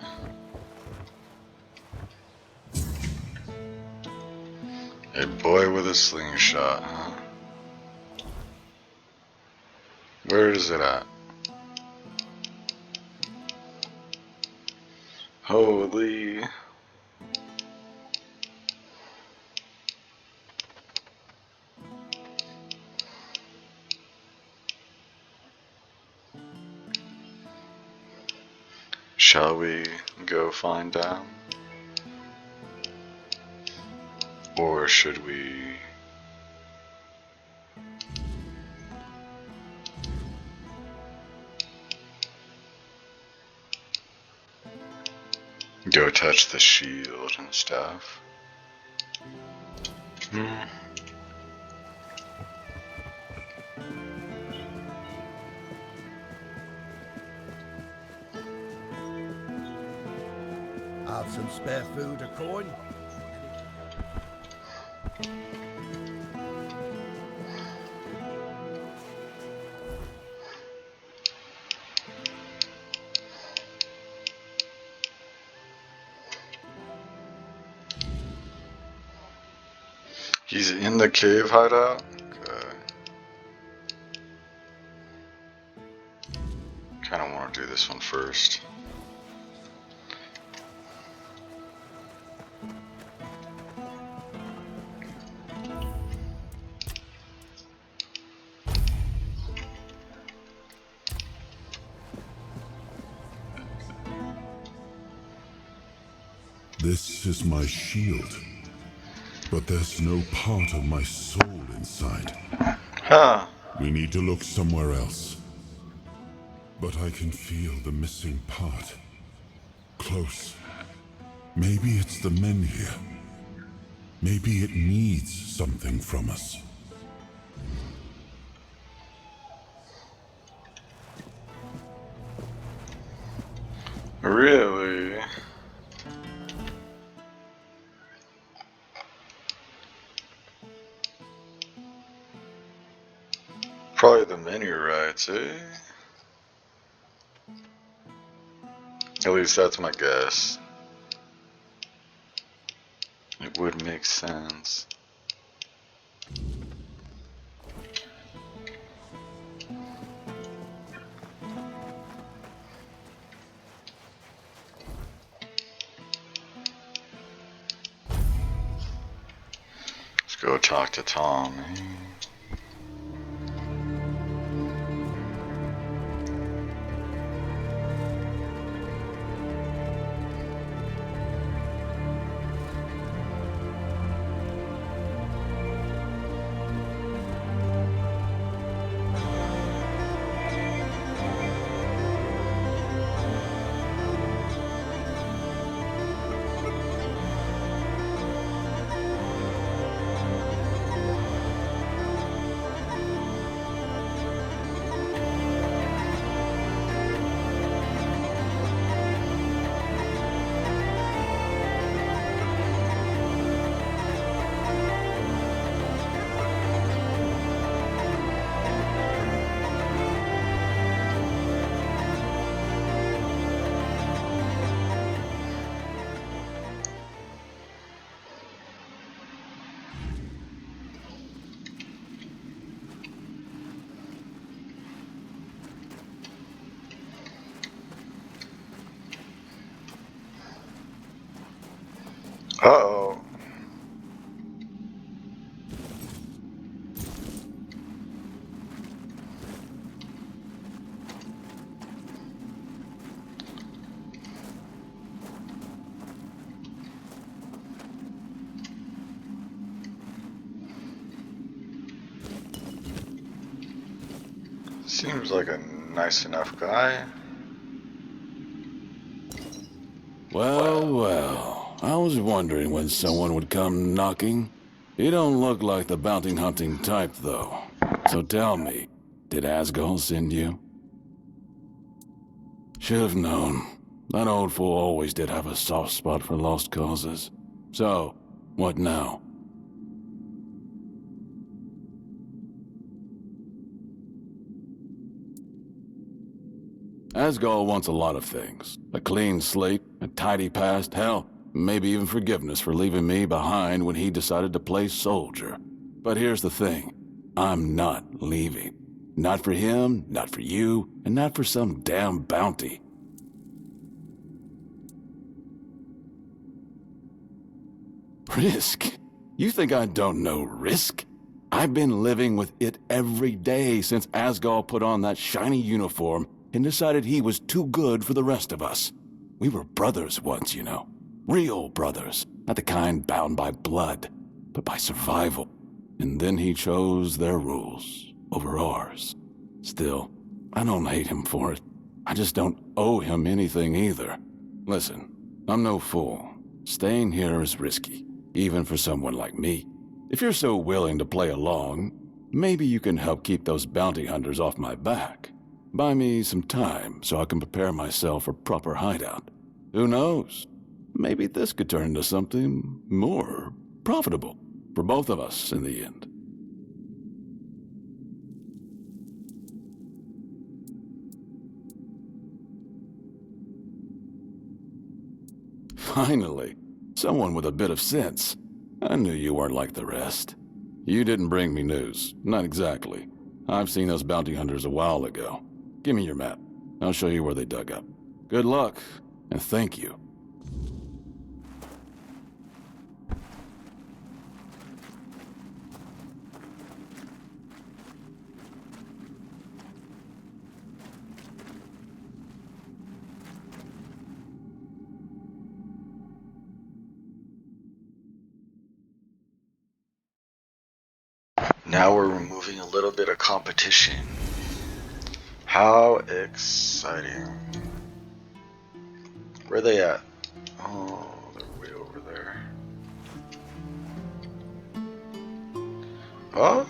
A boy with a slingshot, huh? Where is it at? Holy. Shall we go find out? Or should we... go touch the shield and stuff? Have some spare food, a coin? He's in the cave hideout? Okay. Kinda wanna do this one first. This is my shield, but there's no part of my soul inside. Huh. We need to look somewhere else. But I can feel the missing part. close. Maybe it's the men here. Maybe it needs something from us. Really? Probably the many rights, eh? At least that's my guess. It would make sense. Let's go talk to Tom. Uh-oh. Seems like a nice enough guy. Well, well, I was wondering when someone would come knocking. You don't look like the bounty hunting type, though. So tell me, did Asgol send you? Should have known. That old fool always did have a soft spot for lost causes. So, what now? Asgol wants a lot of things. A clean slate, a tidy past, hell, maybe even forgiveness for leaving me behind when he decided to play soldier. But here's the thing. I'm not leaving. Not for him, not for you, and not for some damn bounty. Risk? You think I don't know risk? I've been living with it every day since Asgol put on that shiny uniform and decided he was too good for the rest of us. We were brothers once, you know. Real brothers. Not the kind bound by blood, but by survival. And then he chose their rules over ours. Still, I don't hate him for it. I just don't owe him anything either. Listen, I'm no fool. Staying here is risky, even for someone like me. If you're so willing to play along, maybe you can help keep those bounty hunters off my back. Buy me some time so I can prepare myself for proper hideout. Who knows? Maybe this could turn into something more profitable for both of us in the end. Finally, someone with a bit of sense. I knew you weren't like the rest. You didn't bring me news. Not exactly. I've seen those bounty hunters a while ago. Give me your map. I'll show you where they dug up. Good luck, and thank you. Now we're removing a little bit of competition. How exciting. Where are they at? Oh, they're way over there. Oh?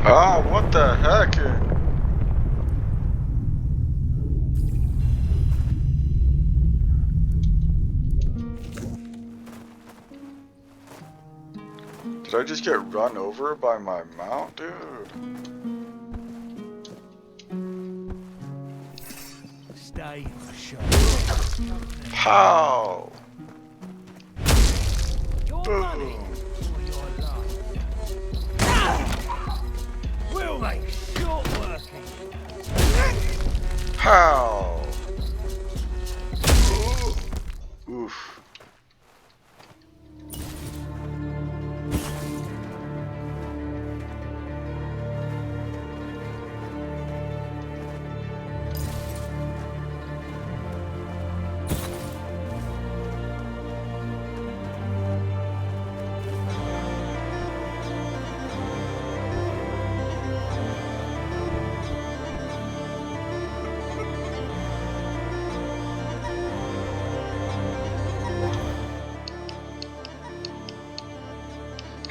Ah, what the heck? Did I just get run over by my mount, dude? Stay shut. How? Your money or your life. We'll make short work of you. How? Oof.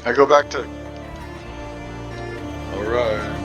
I go back to... Alright.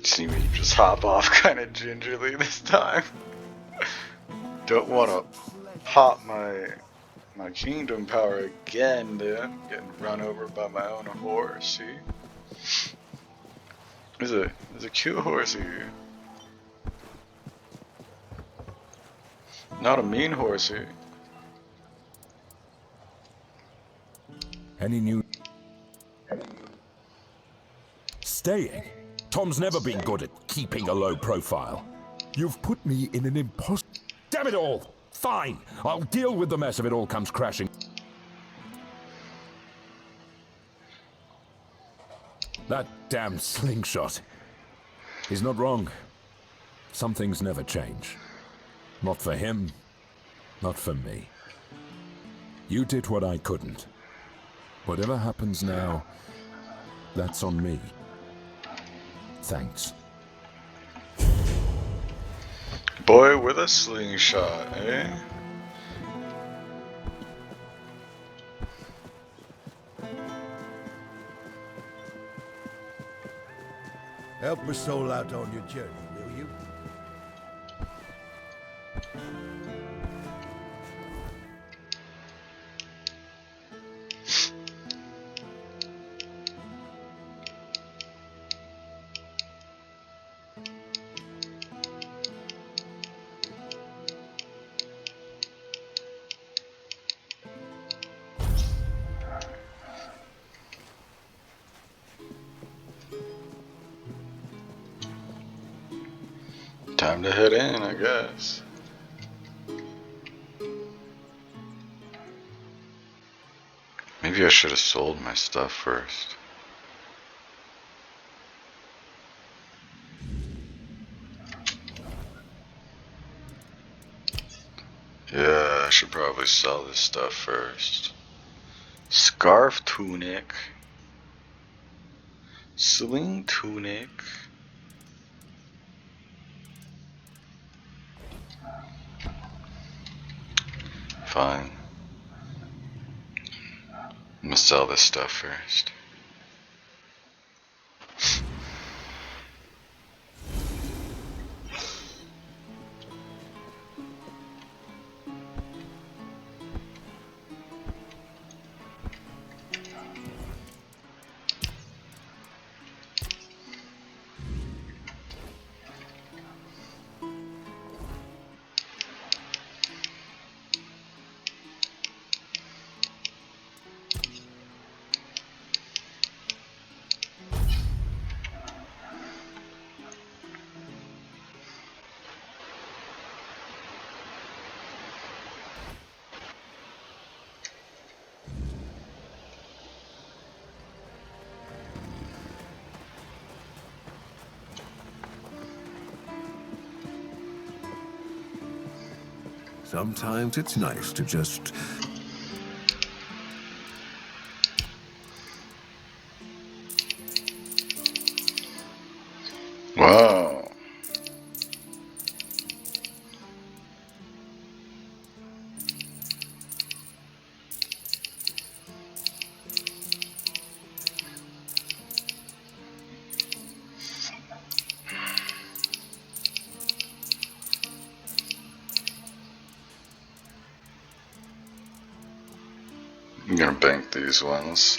See me just hop off kind of gingerly this time. Don't want to hop my kingdom power again, dude. Getting run over by my own horse, see? There's a cute horse here. Not a mean horse here. Any new... Staying? Tom's never been good at keeping a low profile. You've put me in an Damn it all! Fine! I'll deal with the mess if it all comes crashing. That damn slingshot. He's not wrong. Some things never change. Not for him, not for me. You did what I couldn't. Whatever happens now, that's on me. Thanks. Boy with a slingshot, eh? Help a soul out on your journey, will you? Time to head in, I guess. Maybe I should have sold my stuff first. should probably sell this stuff first. Scarf tunic. Sling tunic. Fine. I'm gonna sell this stuff first. Sometimes it's nice to just... Wow. I'm gonna bank these ones.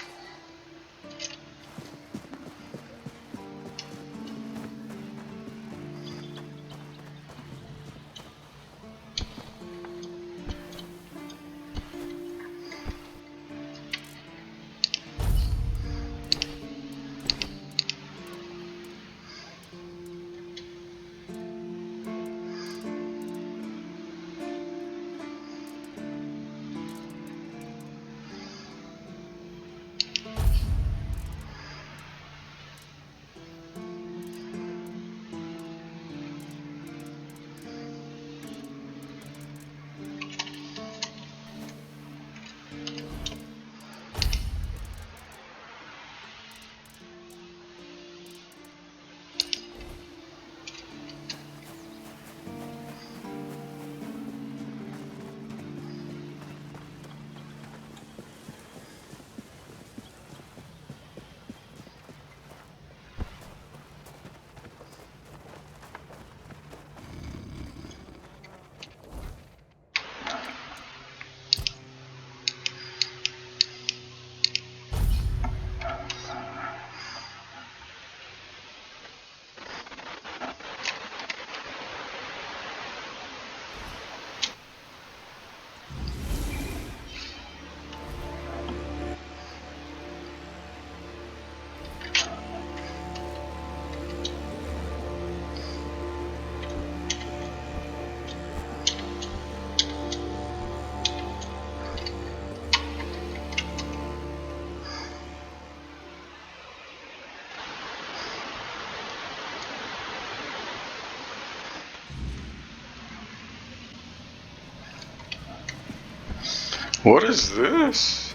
What is this?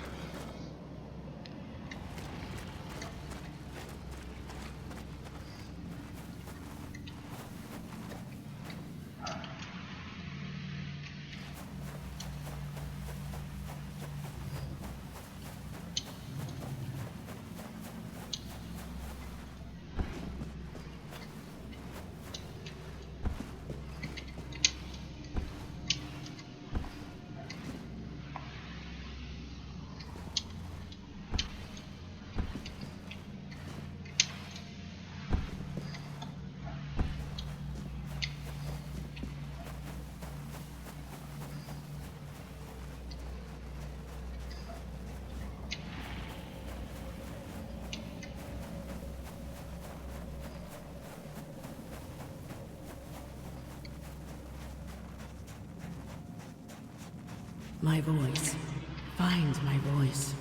My voice. Find my voice.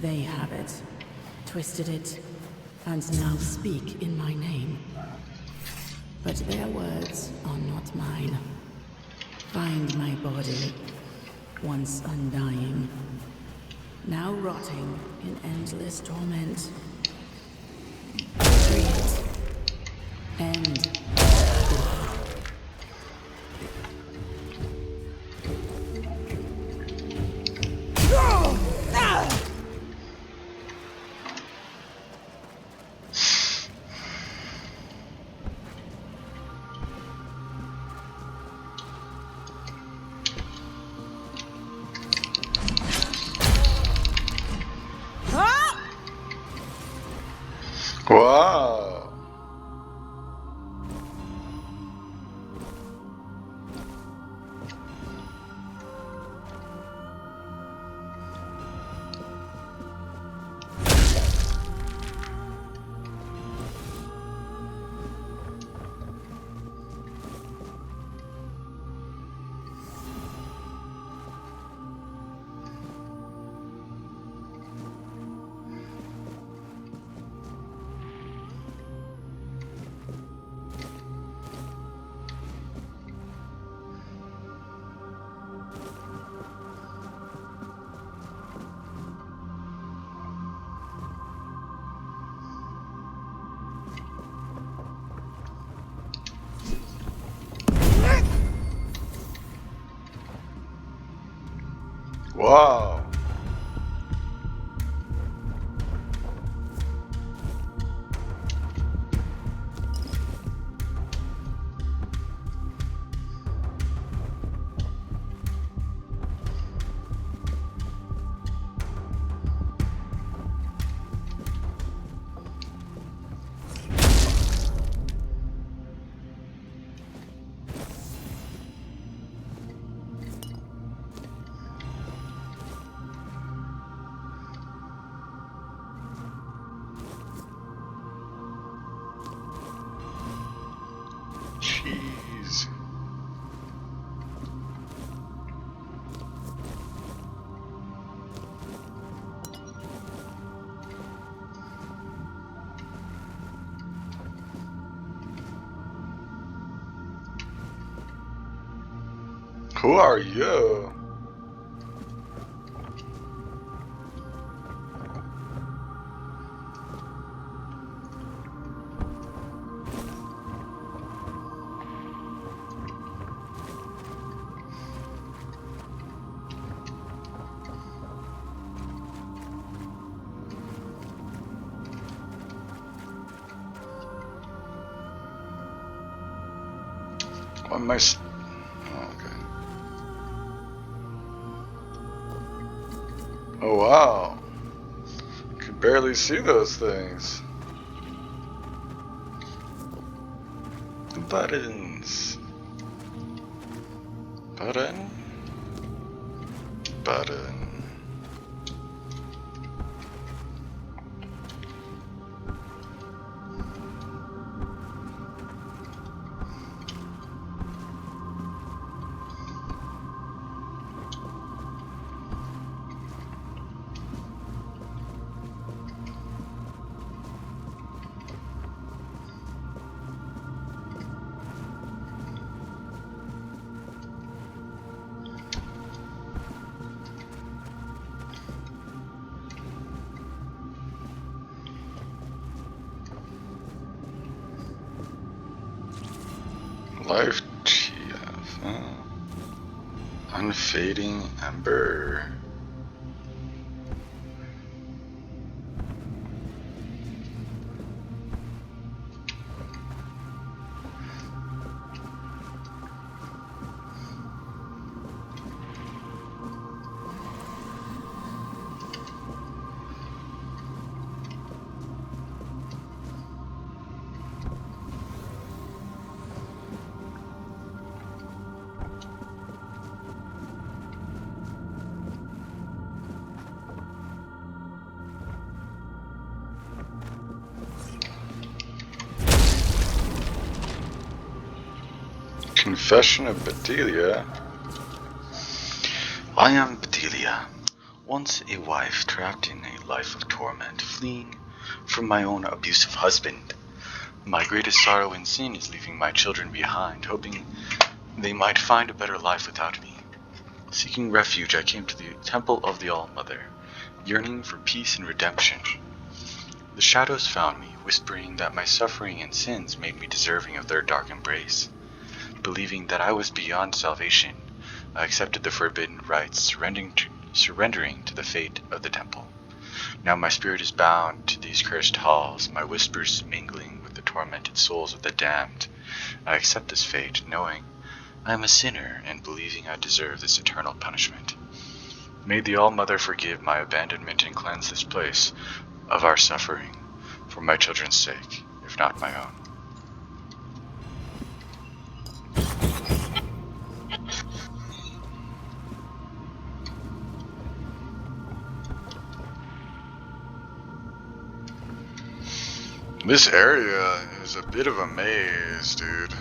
They have it, twisted it, and now speak in my name. But their words are not mine. Find my body, once undying, now rotting in endless torment. Free it. End. Wow. Wow. Jeez. Who are you? Why am I oh, okay. Oh wow. I could barely see those things. Buttons. Button. Button. Life TF, huh? Unfading Ember. Confession of Bedelia. I am Bedelia, once a wife trapped in a life of torment, fleeing from my own abusive husband. My greatest sorrow and sin is leaving my children behind, hoping they might find a better life without me. Seeking refuge, I came to the temple of the All-Mother, yearning for peace and redemption. The shadows found me, whispering that my suffering and sins made me deserving of their dark embrace. Believing that I was beyond salvation, I accepted the forbidden rites, surrendering to the fate of the temple. Now my spirit is bound to these cursed halls, my whispers mingling with the tormented souls of the damned. I accept this fate, knowing I am a sinner and believing I deserve this eternal punishment. May the All-Mother forgive my abandonment and cleanse this place of our suffering, for my children's sake, if not my own. This area is a bit of a maze, dude.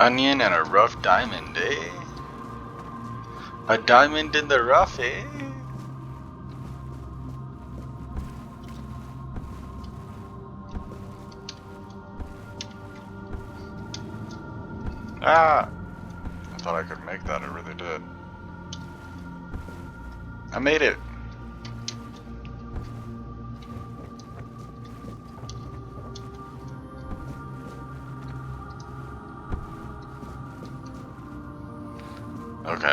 Onion and a rough diamond, eh? A diamond in the rough, eh? Ah! I thought I could make that, I really did. I made it! Okay.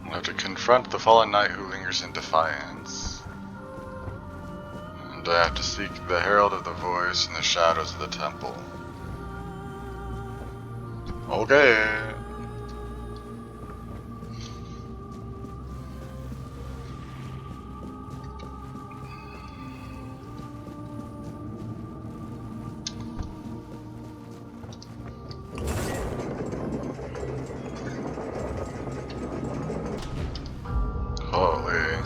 I have to confront the fallen knight who lingers in defiance. And I have to seek the herald of the voice in the shadows of the temple. Okay. Holy.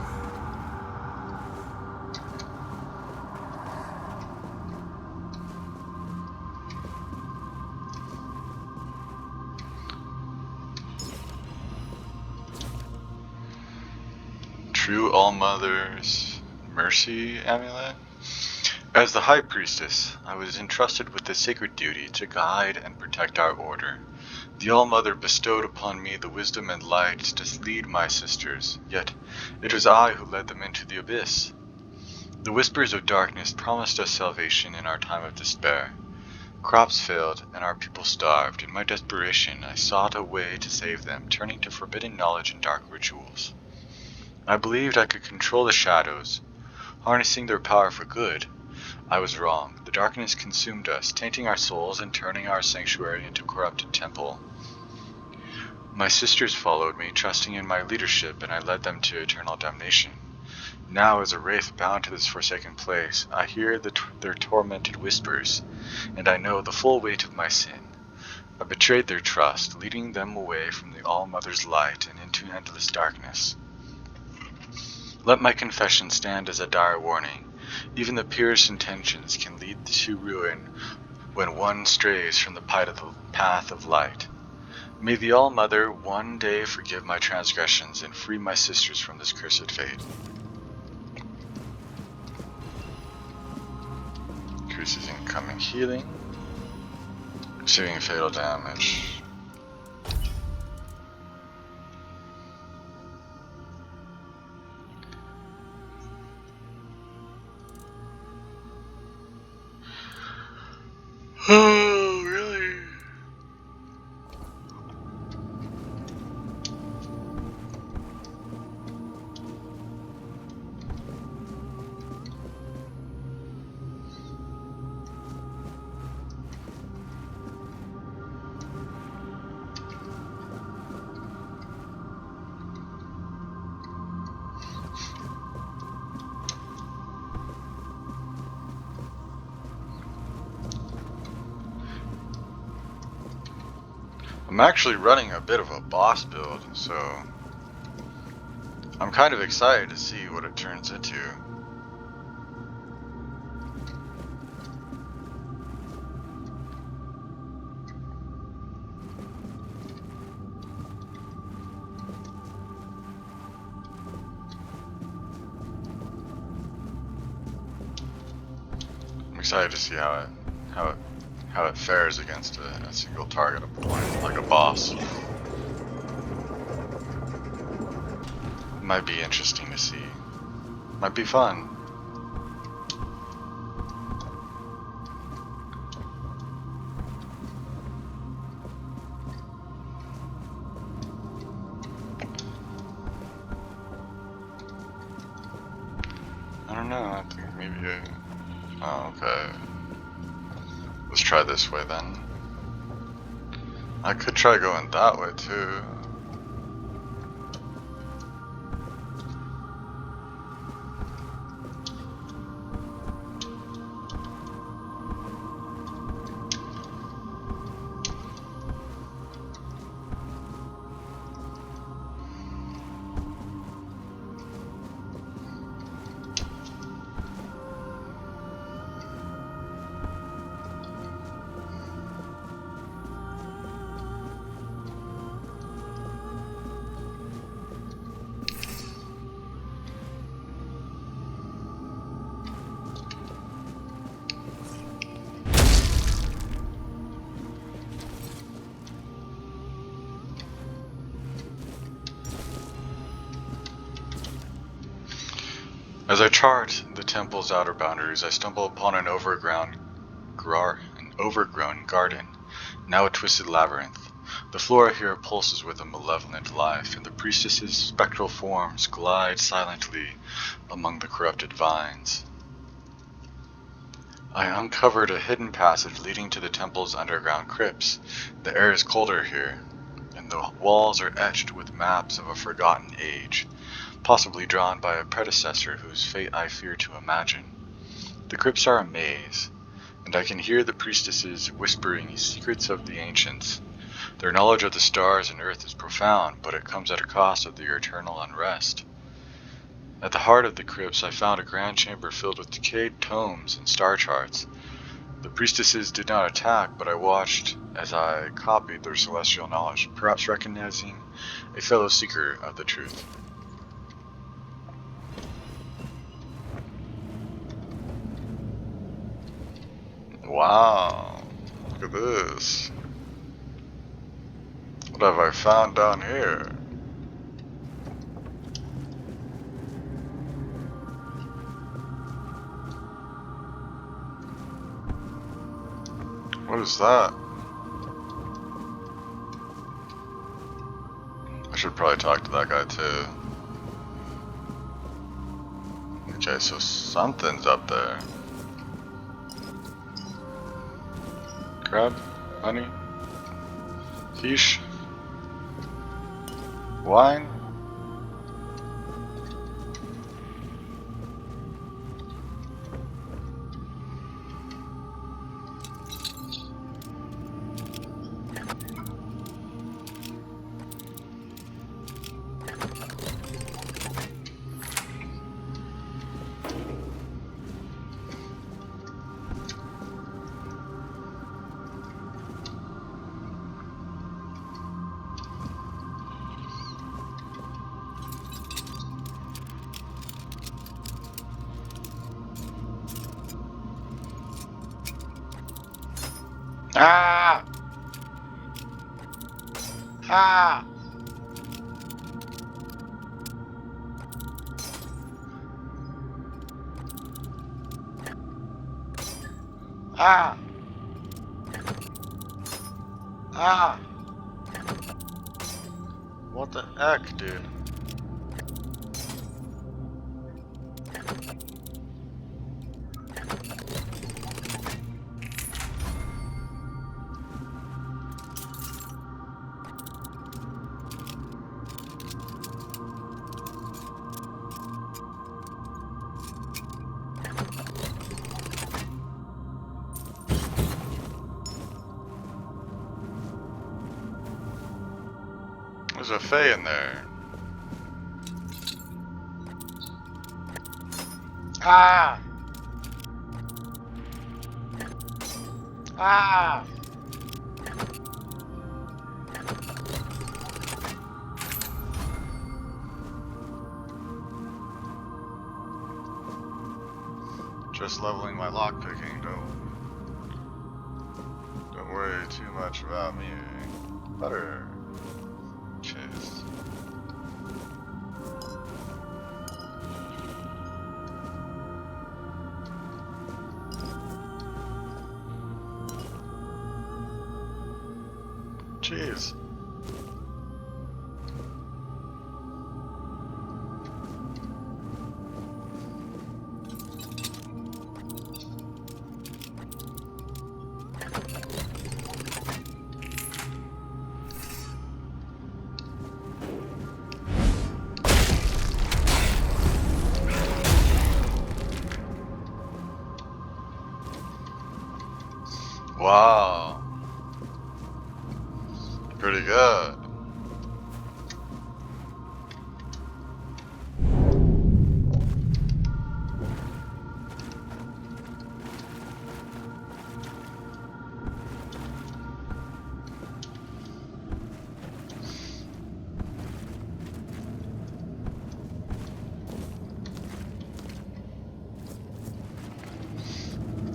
True All-Mother's Mercy Amulet? As the High Priestess, I was entrusted with the sacred duty to guide and protect our order. The All-Mother bestowed upon me the wisdom and light to lead my sisters, yet it was I who led them into the abyss. The whispers of darkness promised us salvation in our time of despair. Crops failed, and our people starved. In my desperation, I sought a way to save them, turning to forbidden knowledge and dark rituals. I believed I could control the shadows, harnessing their power for good. I was wrong. The darkness consumed us, tainting our souls and turning our sanctuary into a corrupted temple. My sisters followed me, trusting in my leadership, and I led them to eternal damnation. Now, as a wraith bound to this forsaken place, I hear their tormented whispers, and I know the full weight of my sin. I betrayed their trust, leading them away from the All-Mother's light and into endless darkness. Let my confession stand as a dire warning. Even the purest intentions can lead to ruin when one strays from the path of light. May the All-Mother one day forgive my transgressions and free my sisters from this cursed fate. Increases incoming healing. Receiving fatal damage. Oh, really? I'm actually running a bit of a boss build, so I'm kind of excited to see what it turns into. I'm excited to see how it fares against a single target opponent, like a boss. Might be interesting to see. Might be fun. I don't know, I think maybe oh, okay. Let's try this way then. I could try going that way too. As I chart the temple's outer boundaries, I stumble upon an overgrown garden, now a twisted labyrinth. The flora here pulses with a malevolent life, and the priestess's spectral forms glide silently among the corrupted vines. I uncovered a hidden passage leading to the temple's underground crypts. The air is colder here, and the walls are etched with maps of a forgotten age, possibly drawn by a predecessor whose fate I fear to imagine. The crypts are a maze, and I can hear the priestesses whispering secrets of the ancients. Their knowledge of the stars and earth is profound, but it comes at a cost of their eternal unrest. At the heart of the crypts I found a grand chamber filled with decayed tomes and star charts. The priestesses did not attack, but I watched as I copied their celestial knowledge, perhaps recognizing a fellow seeker of the truth. Wow, look at this. What have I found down here? What is that? I should probably talk to that guy too. Okay, so something's up there. Crab? Honey? Fish? Wine? Ah! Ah! Ah! Ah! What the heck, dude? a Fae in there. Ah! Ah! Just leveling my lockpicking, don't worry too much about me. Butter. Cheers. Cheers. Wow. Pretty good.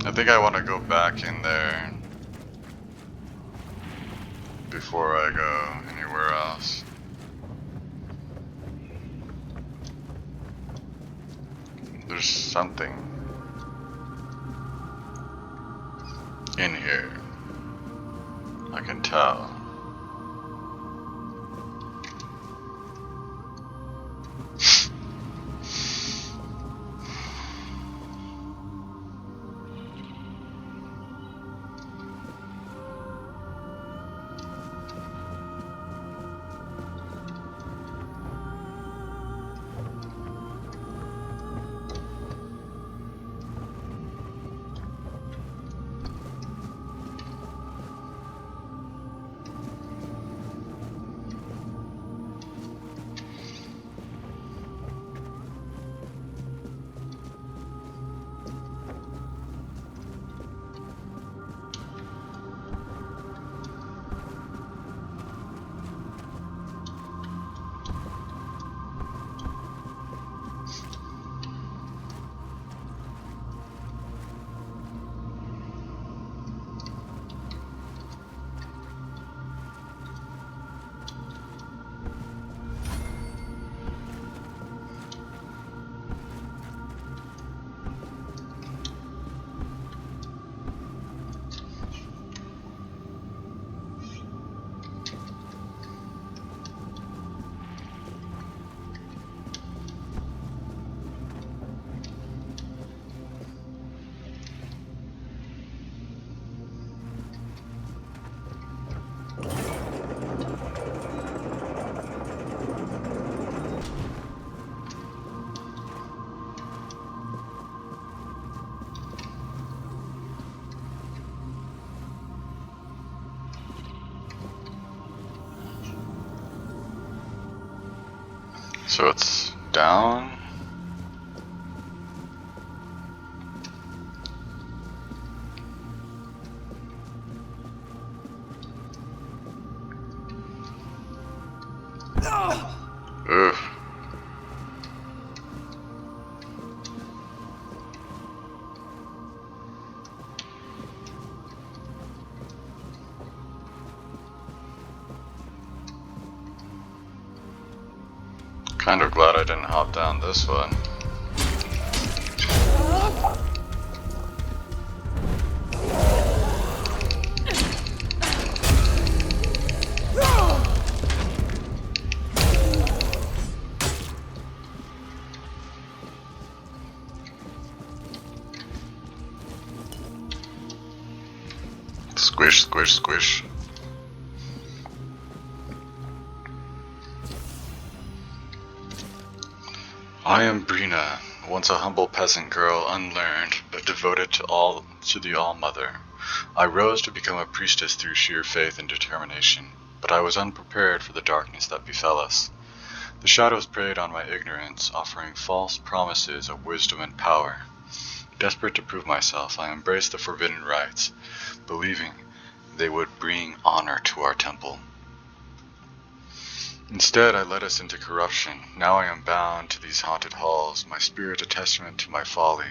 I think I want to go back in there before I go anywhere else. There's something in here. I can tell. So it's down. Ugh. Kind of glad I didn't hop down this one. Squish, squish, squish. I am Brina, once a humble peasant girl, unlearned, but devoted to the All-Mother. I rose to become a priestess through sheer faith and determination, but I was unprepared for the darkness that befell us. The shadows preyed on my ignorance, offering false promises of wisdom and power. Desperate to prove myself, I embraced the forbidden rites, believing they would bring honor to our temple. Instead, I led us into corruption. Now I am bound to these haunted halls, my spirit a testament to my folly.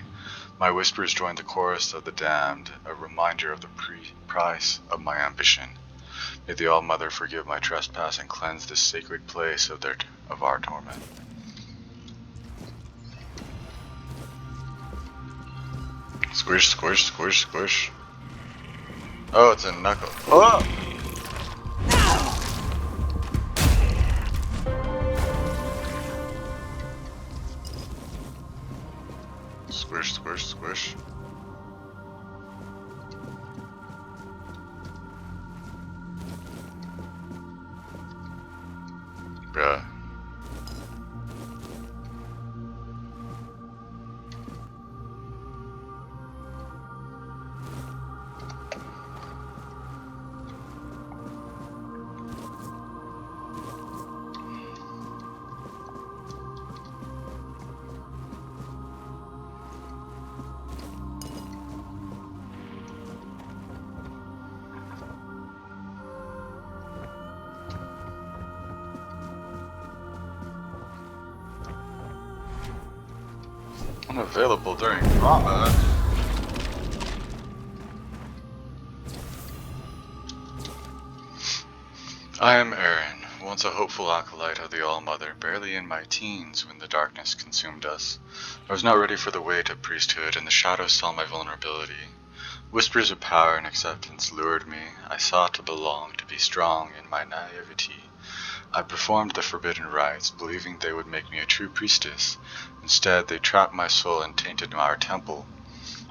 My whispers join the chorus of the damned, a reminder of the price of my ambition. May the All-Mother forgive my trespass and cleanse this sacred place of our torment. Squish, squish, squish, squish. Oh, it's a knuckle. Oh! Squish, squish, squish. Bruh. Unavailable during combat. I am Aaron, once a hopeful acolyte of the All-Mother, barely in my teens when the darkness consumed us. I was not ready for the weight of priesthood, and the shadows saw my vulnerability. Whispers of power and acceptance lured me. I sought to belong, to be strong in my naivety. I performed the forbidden rites, believing they would make me a true priestess. Instead, they trapped my soul and tainted our temple.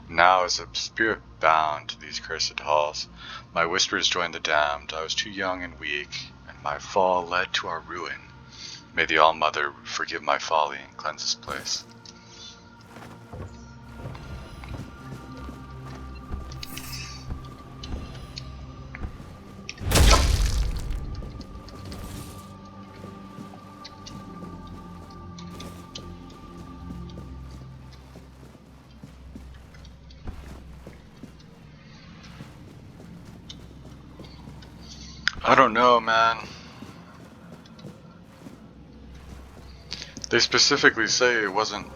Now, as a spirit bound to these cursed halls, my whispers joined the damned. I was too young and weak, and my fall led to our ruin. May the All-Mother forgive my folly and cleanse this place. I don't know, man. They specifically say it wasn't.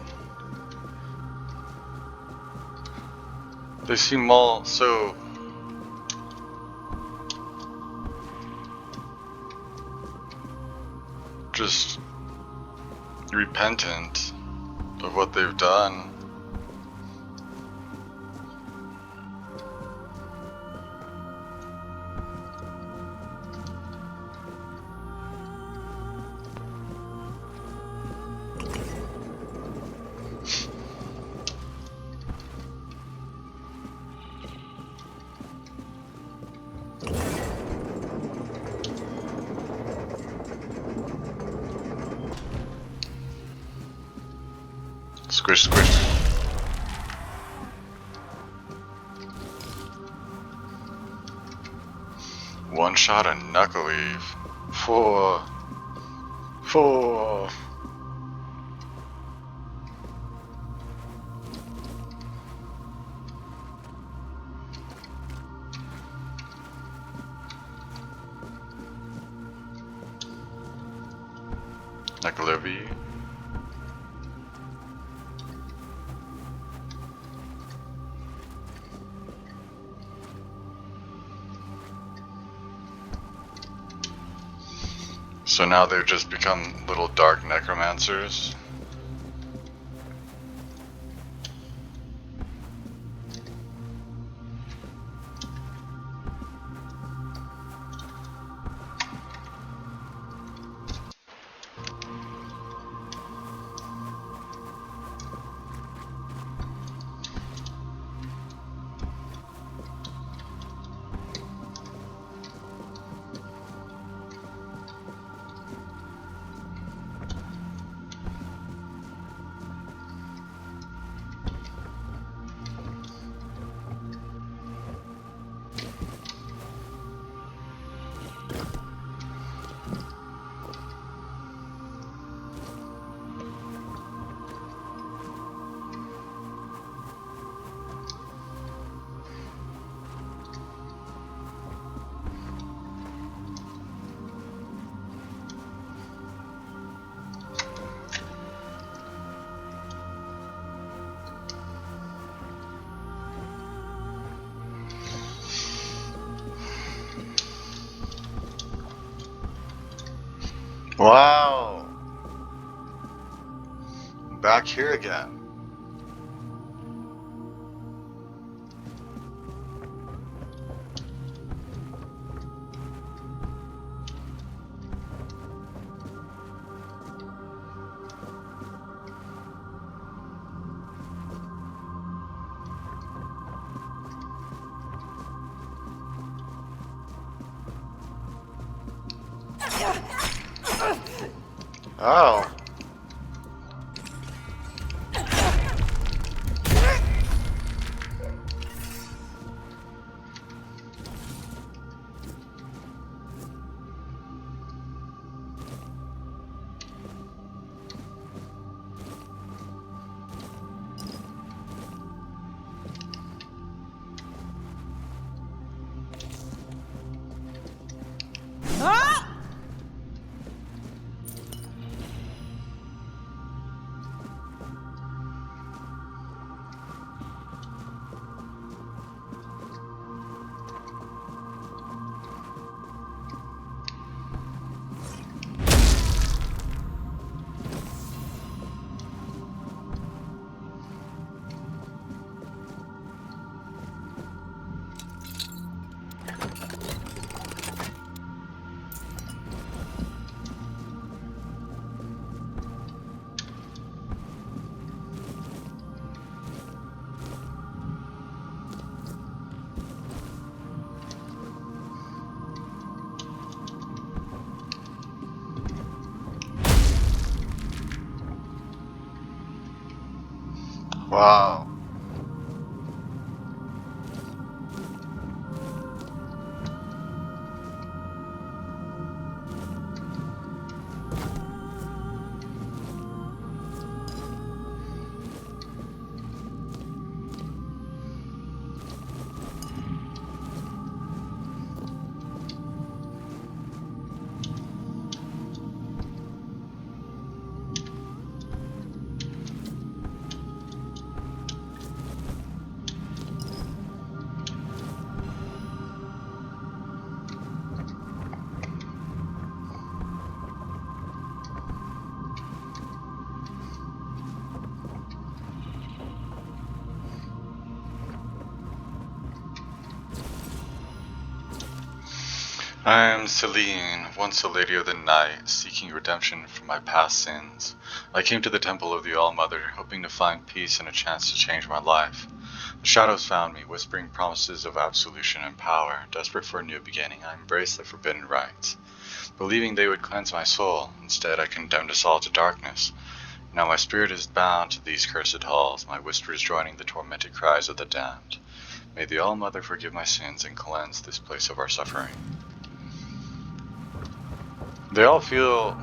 They seem all so just repentant of what they've done. Squish, squish. One shot a knuckle weave. Four. Knuckle weave. So now they've just become little dark necromancers. Wow! Back here again. Oh. Wow. I am Celine, once a lady of the night, seeking redemption from my past sins. I came to the temple of the All-Mother, hoping to find peace and a chance to change my life. The shadows found me, whispering promises of absolution and power. Desperate for a new beginning, I embraced the forbidden rites, believing they would cleanse my soul. Instead, I condemned us all to darkness. Now my spirit is bound to these cursed halls, my whispers joining the tormented cries of the damned. May the All-Mother forgive my sins and cleanse this place of our suffering. They all feel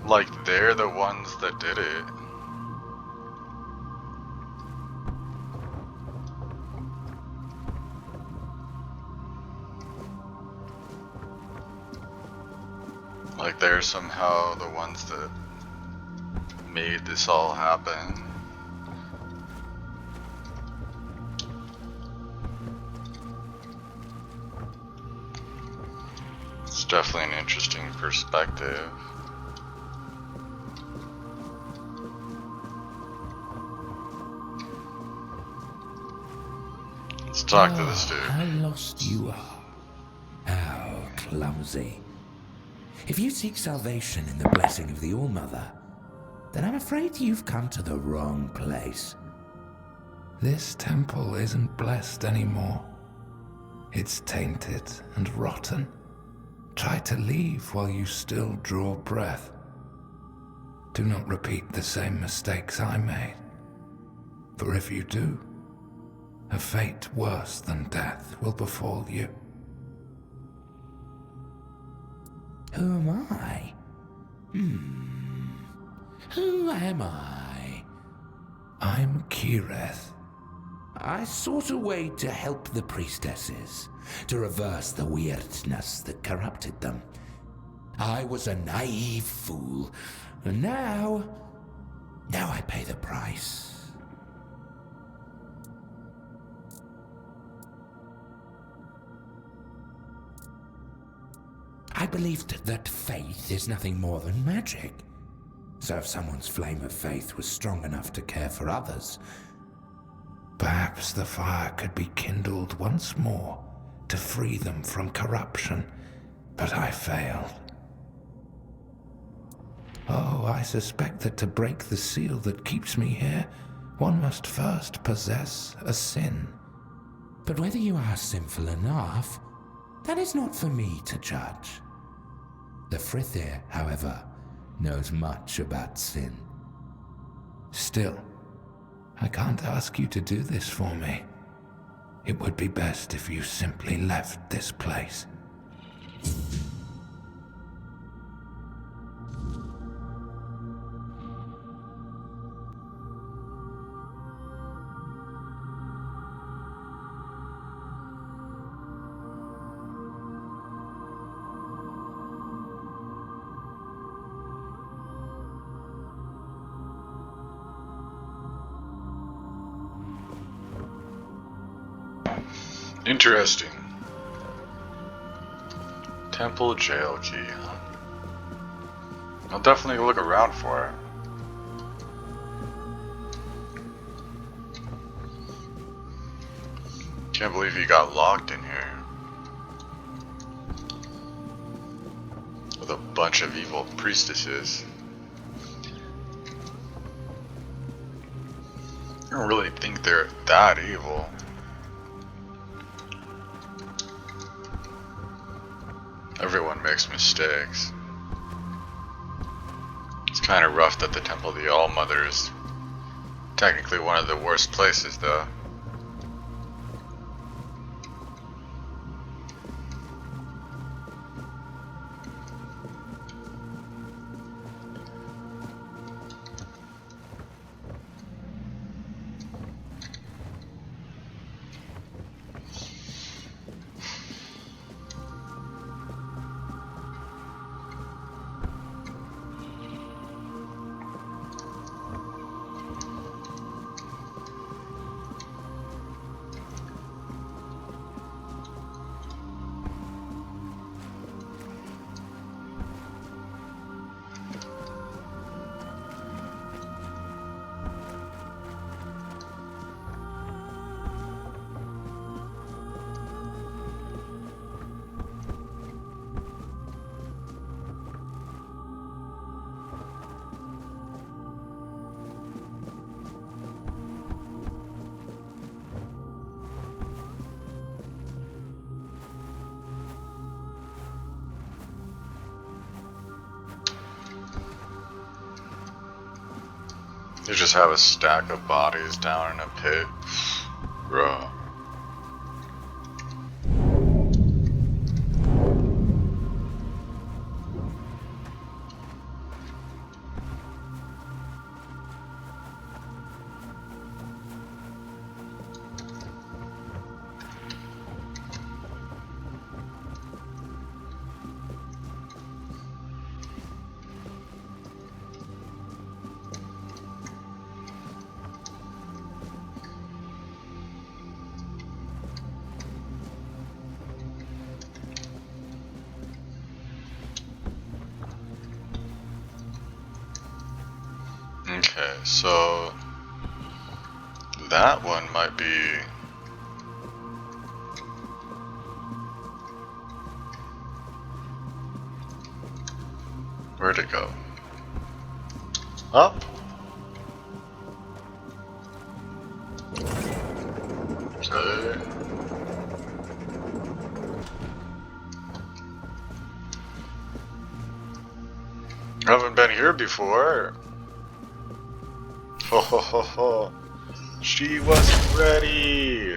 like they're the ones that did it. Like they're somehow the ones that made this all happen. It's definitely an interesting perspective. Let's talk to this dude. How lost you are. How clumsy. If you seek salvation in the blessing of the All-Mother, then I'm afraid you've come to the wrong place. This temple isn't blessed anymore. It's tainted and rotten. Try to leave while you still draw breath. Do not repeat the same mistakes I made. For if you do, a fate worse than death will befall you. Who am I? Who am I? I'm Kireth. I sought a way to help the priestesses, to reverse the weirdness that corrupted them. I was a naive fool, and now I pay the price. I believed that faith is nothing more than magic. So if someone's flame of faith was strong enough to care for others, perhaps the fire could be kindled once more to free them from corruption. But I failed. Oh, I suspect that to break the seal that keeps me here, one must first possess a sin. But whether you are sinful enough, that is not for me to judge. The Frithir, however, knows much about sin. Still, I can't ask you to do this for me. It would be best if you simply left this place. Interesting. Temple jail key, huh? I'll definitely look around for it. Can't believe he got locked in here. With a bunch of evil priestesses. I don't really think they're that evil. Everyone makes mistakes. It's kind of rough that the Temple of the All-Mother is technically one of the worst places, though. You just have a stack of bodies down in a pit. Bruh. Okay, so that one might be where'd it go? Up? Okay. I haven't been here before. Ho ho ho ho. She was ready.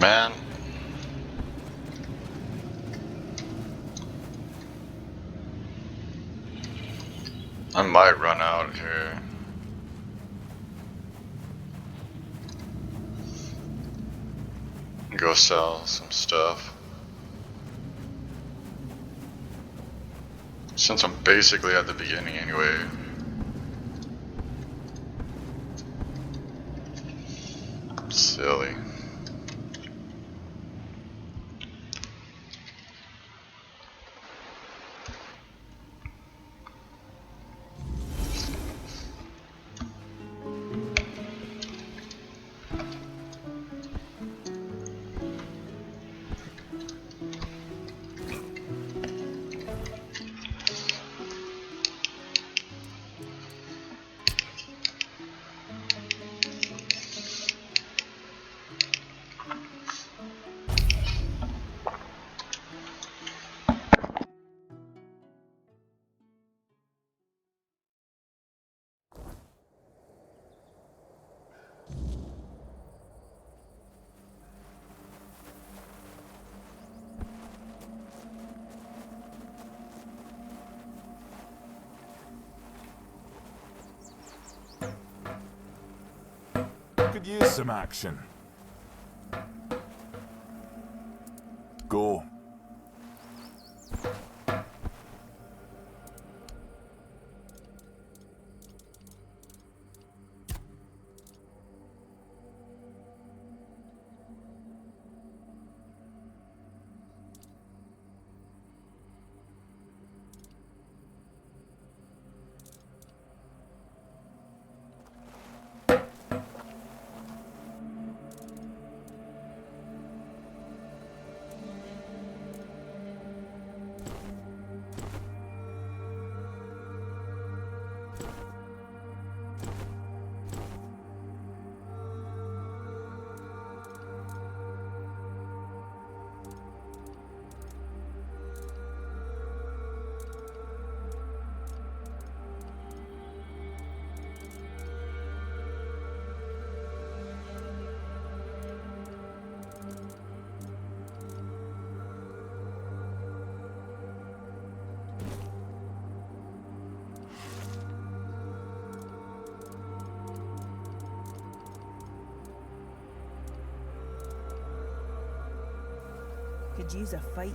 Man. I might run out here. Go sell some stuff. Since I'm basically at the beginning anyway. Silly. Could use some action. Go. Could use a fight.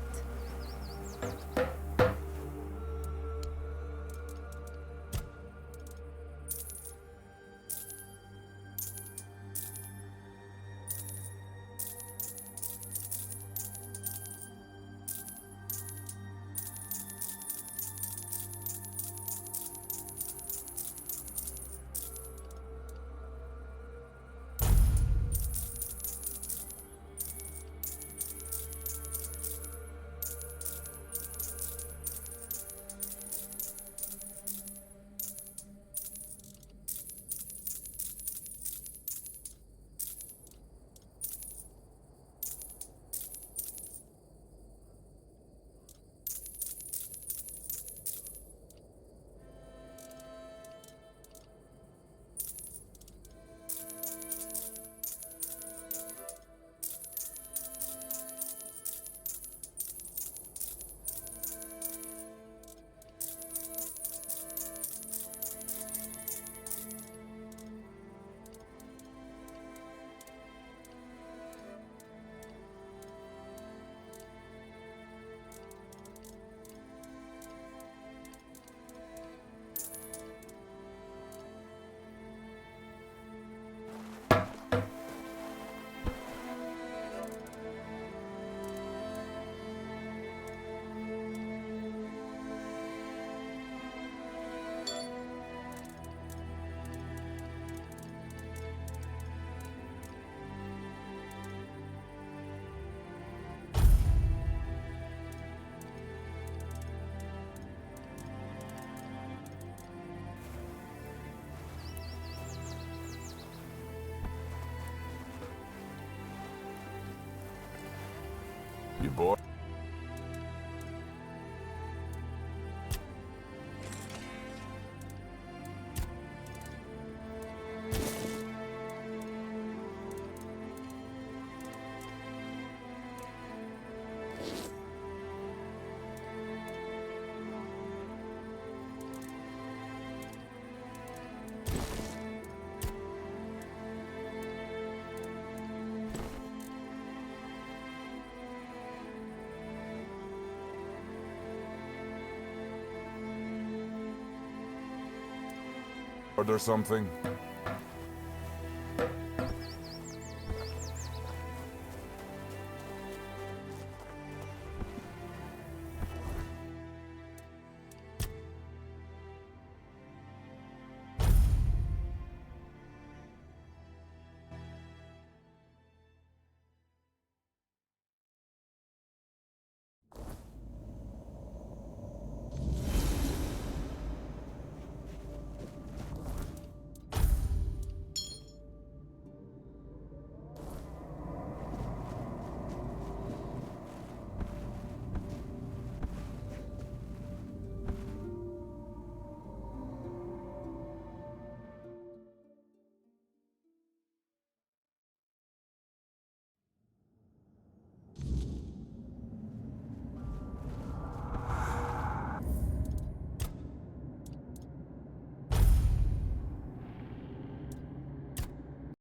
Order something?